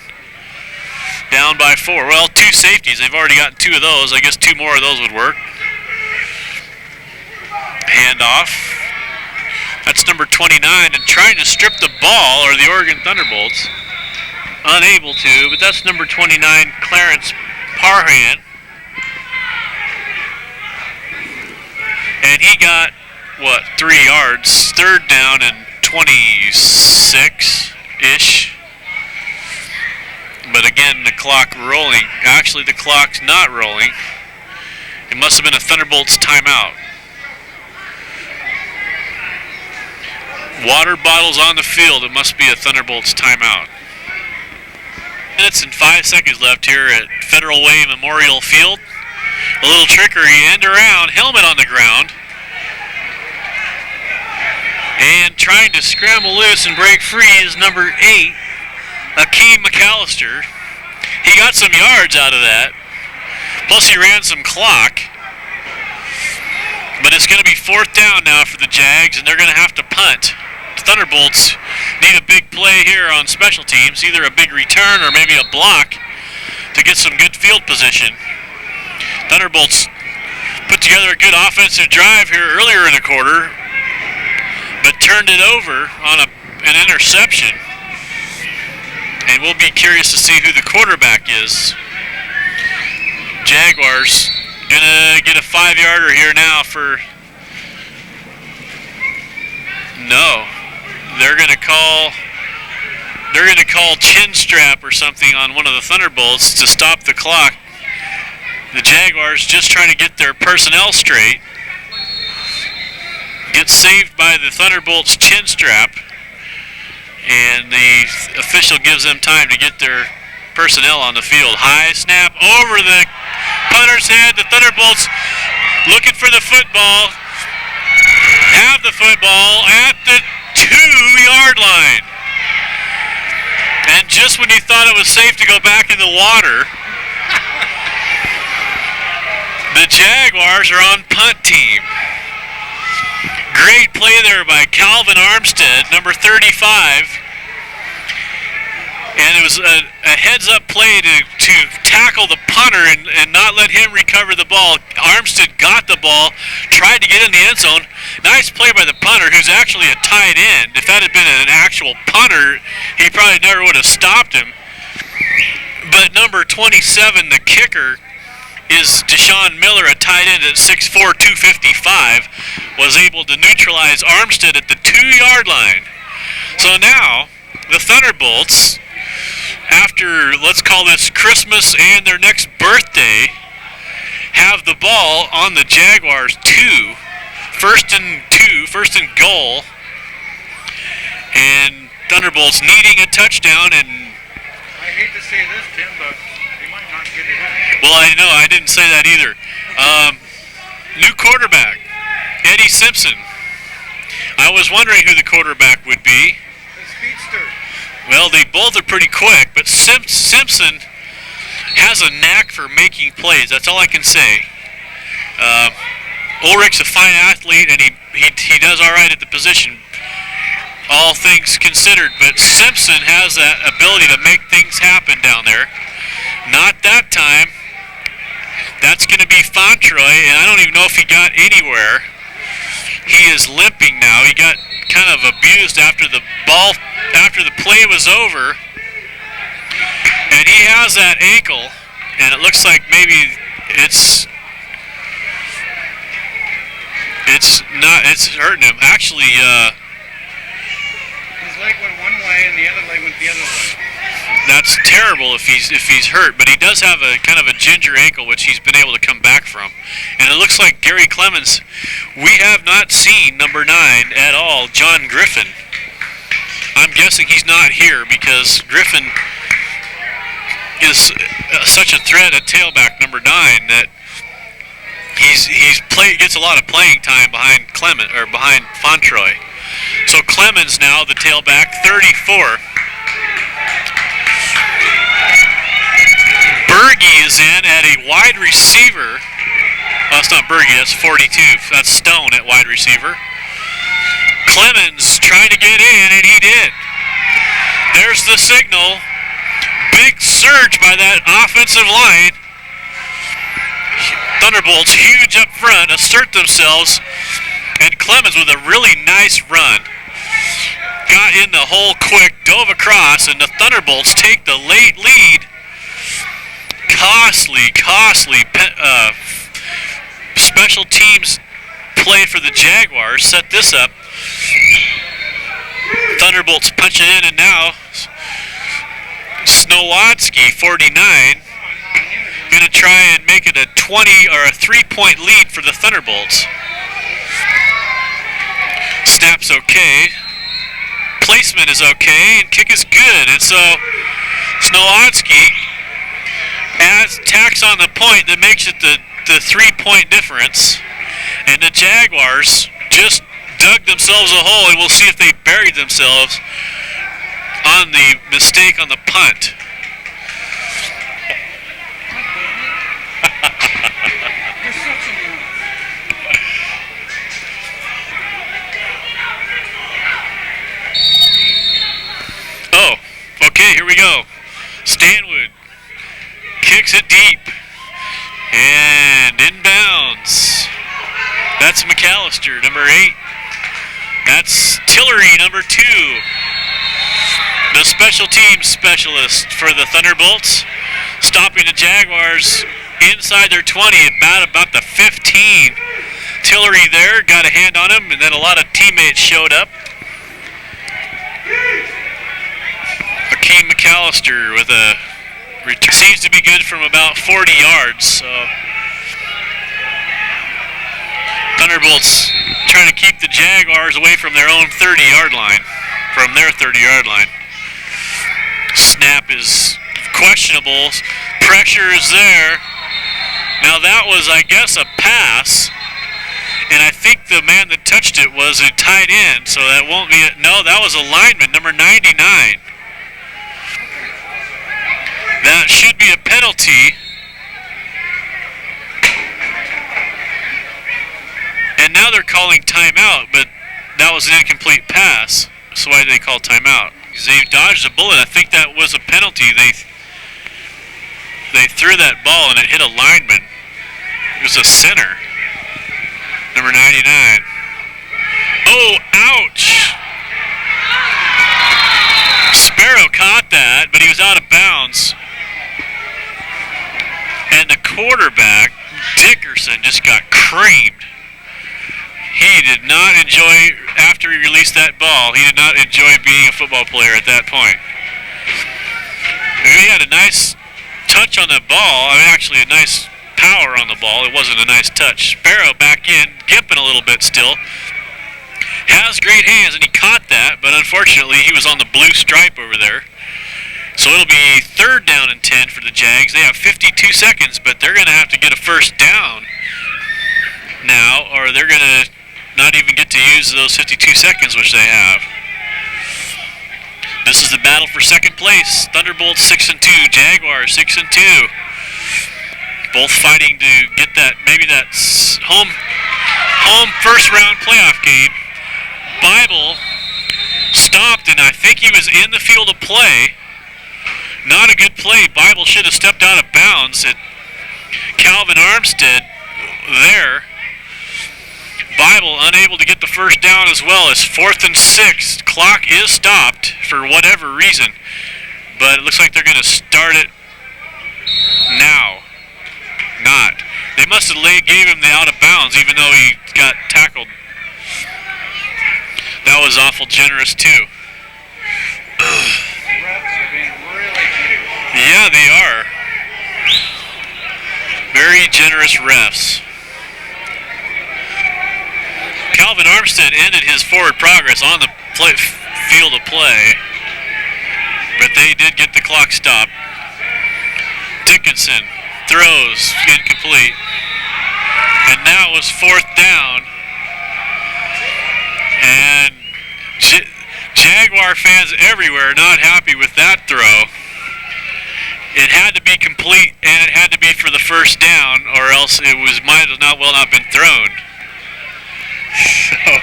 S1: Down by 4. Well, 2 safeties. They've already gotten 2 of those. I guess 2 more of those would work. Handoff. That's number 29, and trying to strip the ball are the Oregon Thunderbolts. Unable to, but that's number 29, Clarence Parham. And he got, 3 yards? 3rd down and 26-ish. But again, the clock rolling. Actually, the clock's not rolling. It must have been a Thunderbolts timeout. Water bottles on the field. It must be a Thunderbolts timeout. Minutes and 5 seconds left here at Federal Way Memorial Field. A little trickery, end around, helmet on the ground. And trying to scramble loose and break free is number 8, Akeem McAllister. He got some yards out of that. Plus he ran some clock. But it's going to be 4th down now for the Jags, and they're going to have to punt. The Thunderbolts need a big play here on special teams, either a big return or maybe a block to get some good field position. Thunderbolts put together a good offensive drive here earlier in the quarter, but turned it over on an interception. And we'll be curious to see who the quarterback is. Jaguars gonna get a 5-yarder here now for... No. They're gonna call chin strap or something on one of the Thunderbolts to stop the clock. The Jaguars just trying to get their personnel straight. Get saved by the Thunderbolts chin strap, and the official gives them time to get their personnel on the field. High snap over the punter's head. The Thunderbolts looking for the football. Have the football at the 2-yard line. And just when you thought it was safe to go back in the water, the Jaguars are on punt team. Great play there by Calvin Armstead, number 35. And it was a heads-up play to tackle the punter and not let him recover the ball. Armstead got the ball, tried to get in the end zone. Nice play by the punter, who's actually a tight end. If that had been an actual punter, he probably never would have stopped him. But number 27, the kicker, is Deshaun Miller, a tight end at 6'4", 255, was able to neutralize Armstead at the 2-yard line. So now, the Thunderbolts, after, let's call this Christmas and their next birthday, have the ball on the Jaguars 2, first and goal, and Thunderbolts needing a touchdown. And
S2: I hate to say this, Tim, but they might not get it in.
S1: well, I know, I didn't say that either. New quarterback, Eddie Simpson. I was wondering who the quarterback would be.
S2: The speedster.
S1: Well, they both are pretty quick, but Simpson has a knack for making plays. That's all I can say. Ulrich's a fine athlete, and he does all right at the position, all things considered. But Simpson has that ability to make things happen down there. Not that time. That's going to be Fontroy, and I don't even know if he got anywhere. He is limping now. He got kind of abused after the play was over, and he has that ankle, and it looks like maybe it's hurting him. Actually,
S2: his leg went one way and the other leg went the other way.
S1: that's terrible if he's hurt, but he does have a kind of a ginger ankle, which he's been able to come back from. And it looks like Gary Clemens, we have not seen number 9 at all, John Griffin. I'm guessing he's not here because Griffin is such a threat at tailback, number 9, that gets a lot of playing time behind behind Fontroy. So Clemens now the tailback, 34. Berge is in at a wide receiver. Well, that's not Berge, that's 42. That's Stone at wide receiver. Clemens trying to get in, and he did. There's the signal. Big surge by that offensive line. Thunderbolts huge up front, assert themselves, and Clemens with a really nice run. Got in the hole quick, dove across, and the Thunderbolts take the late lead. Costly special teams play for the Jaguars set this up. Thunderbolts punching in, and now Snowatsky, 49, going to try and make it a 20 or a 3-point lead for the Thunderbolts. Snap's okay. Placement is okay, and kick is good. And so Snowatsky tacks on the point that makes it the 3-point difference. And the Jaguars just dug themselves a hole, and we'll see if they buried themselves on the mistake on the punt. Oh, okay, here we go. Stanwood kicks it deep and inbounds. That's McAllister, number 8. That's Tillery, number 2. The special teams specialist for the Thunderbolts, stopping the Jaguars inside their 20 at about the 15. Tillery there, got a hand on him, and then a lot of teammates showed up. Akeem McAllister with a return. Seems to be good from about 40 yards. So Thunderbolts trying to keep the Jaguars away from their own 30-yard line, from their 30-yard line. Snap is questionable. Pressure is there. Now that was, I guess, a pass. And I think the man that touched it was a tight end, so that won't be it. No, that was a lineman, number 99. That should be a penalty. And now they're calling timeout, but that was an incomplete pass. So why did they call timeout? They dodged a bullet. I think that was a penalty. They threw that ball and it hit a lineman. It was a center. Number 99. Oh, ouch! Sparrow caught that, but he was out of bounds. And the quarterback, Dickerson, just got creamed. He did not enjoy, after he released that ball, he did not enjoy being a football player at that point. He had a nice touch on the ball, actually a nice power on the ball. It wasn't a nice touch. Sparrow back in, gimping a little bit still. Has great hands, and he caught that, but unfortunately he was on the blue stripe over there. So it'll be 3rd down and 10 for the Jags. They have 52 seconds, but they're going to have to get a first down now, or they're going to not even get to use those 52 seconds, which they have. This is the battle for second place. Thunderbolts 6-2, Jaguars 6-2. Both fighting to get that, maybe that home first round playoff game. Bible stopped, and I think he was in the field of play. Not a good play. Bible should have stepped out of bounds at Calvin Armstead there. Bible unable to get the first down as well. It's 4th and 6. Clock is stopped for whatever reason, but it looks like they're going to start it now. Not. They must have gave him the out of bounds even though he got tackled. That was awful generous too. Yeah, they are. Very generous refs. Calvin Armstead ended his forward progress on the field of play, but they did get the clock stopped. Dickinson throws incomplete, and now it was 4th down, and Jaguar fans everywhere not happy with that throw. It had to be complete, and it had to be for the first down, or else it might have not been thrown. So,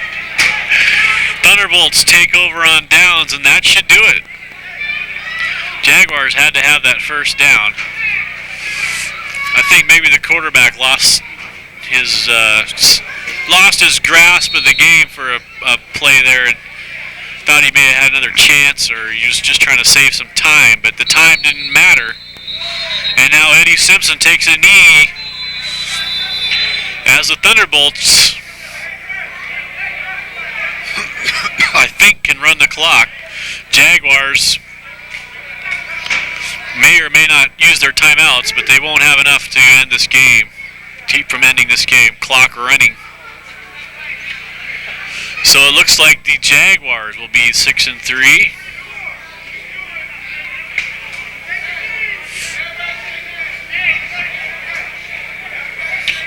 S1: Thunderbolts take over on downs, and that should do it. Jaguars had to have that first down. I think maybe the quarterback lost his grasp of the game for a play there, and thought he may have had another chance, or he was just trying to save some time, but the time didn't matter. And now Eddie Simpson takes a knee as the Thunderbolts, I think, can run the clock. Jaguars may or may not use their timeouts, but they won't have enough to end this game, keep from ending this game. Clock running. So it looks like the Jaguars will be 6-3.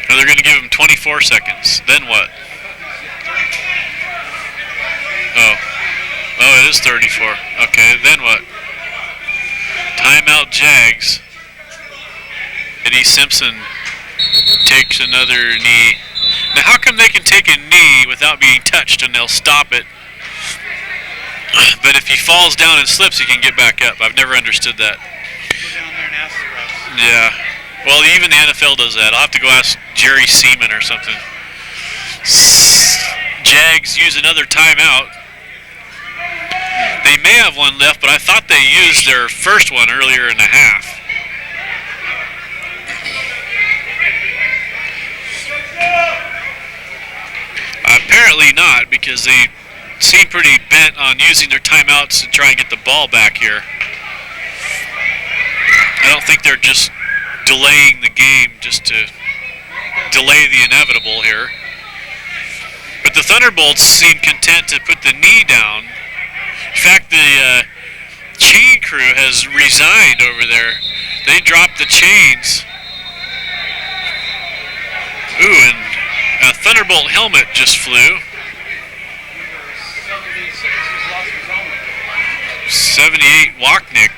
S1: Now they're going to give him 24 seconds. Then what? Oh, it is 34. Okay, then what? Timeout Jags. Eddie Simpson takes another knee. Now, how come they can take a knee without being touched and they'll stop it? But if he falls down and slips, he can get back up. I've never understood that.
S2: Go down there and ask the refs.
S1: Yeah. Well, even the NFL does that. I'll have to go ask Jerry Seaman or something. Jags use another timeout. They may have one left, but I thought they used their first one earlier in the half. Apparently not, because they seem pretty bent on using their timeouts and trying to get the ball back here. I don't think they're just delaying the game just to delay the inevitable here. But the Thunderbolts seem content to put the knee down. In fact, the chain crew has resigned over there. They dropped the chains. Ooh, and a Thunderbolt helmet just flew. 78 Wachnick.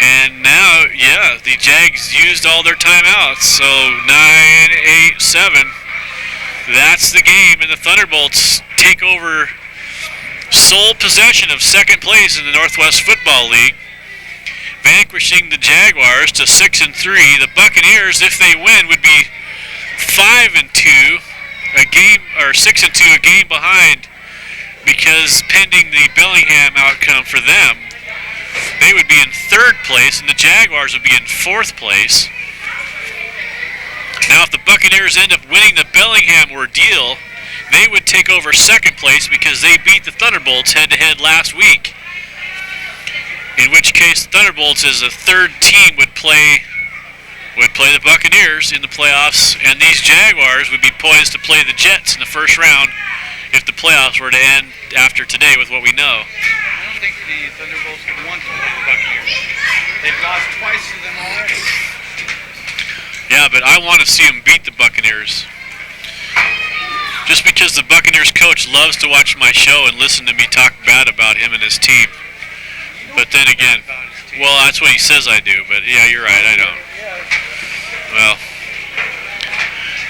S1: And now, yeah, the Jags used all their timeouts. So 9-8-7. That's the game, and the Thunderbolts take over sole possession of second place in the Northwest Football League, vanquishing the Jaguars to 6-3. The Buccaneers, if they win, would be 5-2, a game, or 6-2, a game behind, because pending the Bellingham outcome for them, they would be in third place, and the Jaguars would be in fourth place. Now, if the Buccaneers end up winning the Bellingham ordeal, they would take over second place because they beat the Thunderbolts head-to-head last week. In which case, the Thunderbolts as a third team would play the Buccaneers in the playoffs, and these Jaguars would be poised to play the Jets in the first round if the playoffs were to end after today with what we know.
S2: I don't think the Thunderbolts could want to play the Buccaneers. They've lost twice to them already.
S1: Yeah, but I want to see them beat the Buccaneers. Just because the Buccaneers coach loves to watch my show and listen to me talk bad about him and his team. But then again, well, that's what he says I do, but yeah, you're right, I don't. Well,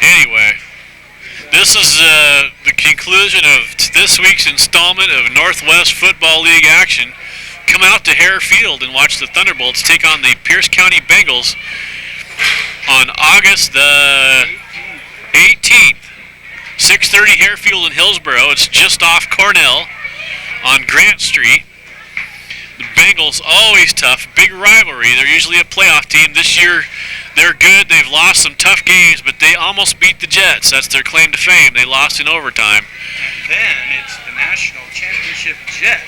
S1: anyway, this is the conclusion of this week's installment of Northwest Football League action. Come out to Hare Field and watch the Thunderbolts take on the Pierce County Bengals on August the 18th. 6:30 Hare Field in Hillsboro. It's just off Cornell on Grant Street. The Bengals, always tough, big rivalry. They're usually a playoff team. This year, they're good. They've lost some tough games, but they almost beat the Jets. That's their claim to fame. They lost in overtime.
S2: And then it's the national championship Jets.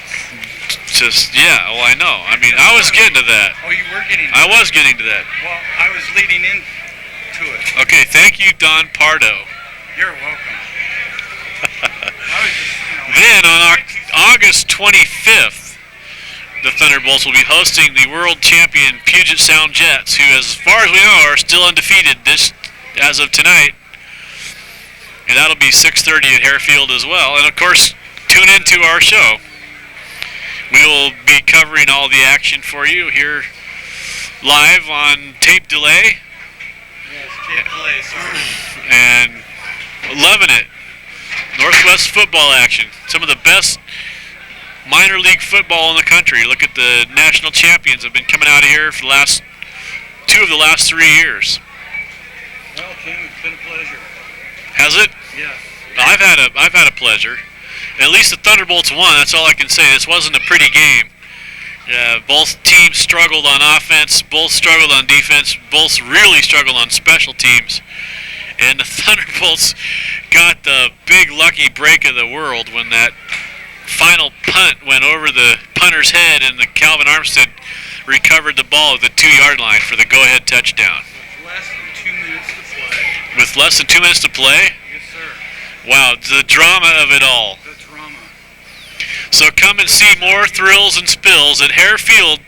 S1: Just, yeah, well, I know. I mean, I was getting to that.
S2: Oh, you were getting to
S1: I
S2: that.
S1: was getting to that.
S2: Well, I was leading into it.
S1: Okay, thank you, Don Pardo.
S2: You're welcome. I was just,
S1: Then on August 25th, the Thunderbolts will be hosting the world champion Puget Sound Jets, who, as far as we know, are still undefeated as of tonight. And that'll be 6:30 at Hare Field as well. And of course, tune into our show. We will be covering all the action for you here live on tape delay.
S2: Yes, tape delay, sorry.
S1: And loving it. Northwest football action. Some of the best minor league football in the country. Look at the national champions have been coming out of here for two of the last 3 years.
S2: Well, Kim, it's been a pleasure.
S1: Has it?
S2: Yes.
S1: I've had a pleasure. At least the Thunderbolts won. That's all I can say. This wasn't a pretty game. Both teams struggled on offense. Both struggled on defense. Both really struggled on special teams. And the Thunderbolts got the big lucky break of the world when that final punt went over the punter's head and the Calvin Armstead recovered the ball at the 2-yard line for the go-ahead touchdown.
S2: With less than 2 minutes to play.
S1: With less than 2 minutes to play?
S2: Yes, sir.
S1: Wow, the drama of it all.
S2: The drama.
S1: So come and see more thrills and spills at Hare Field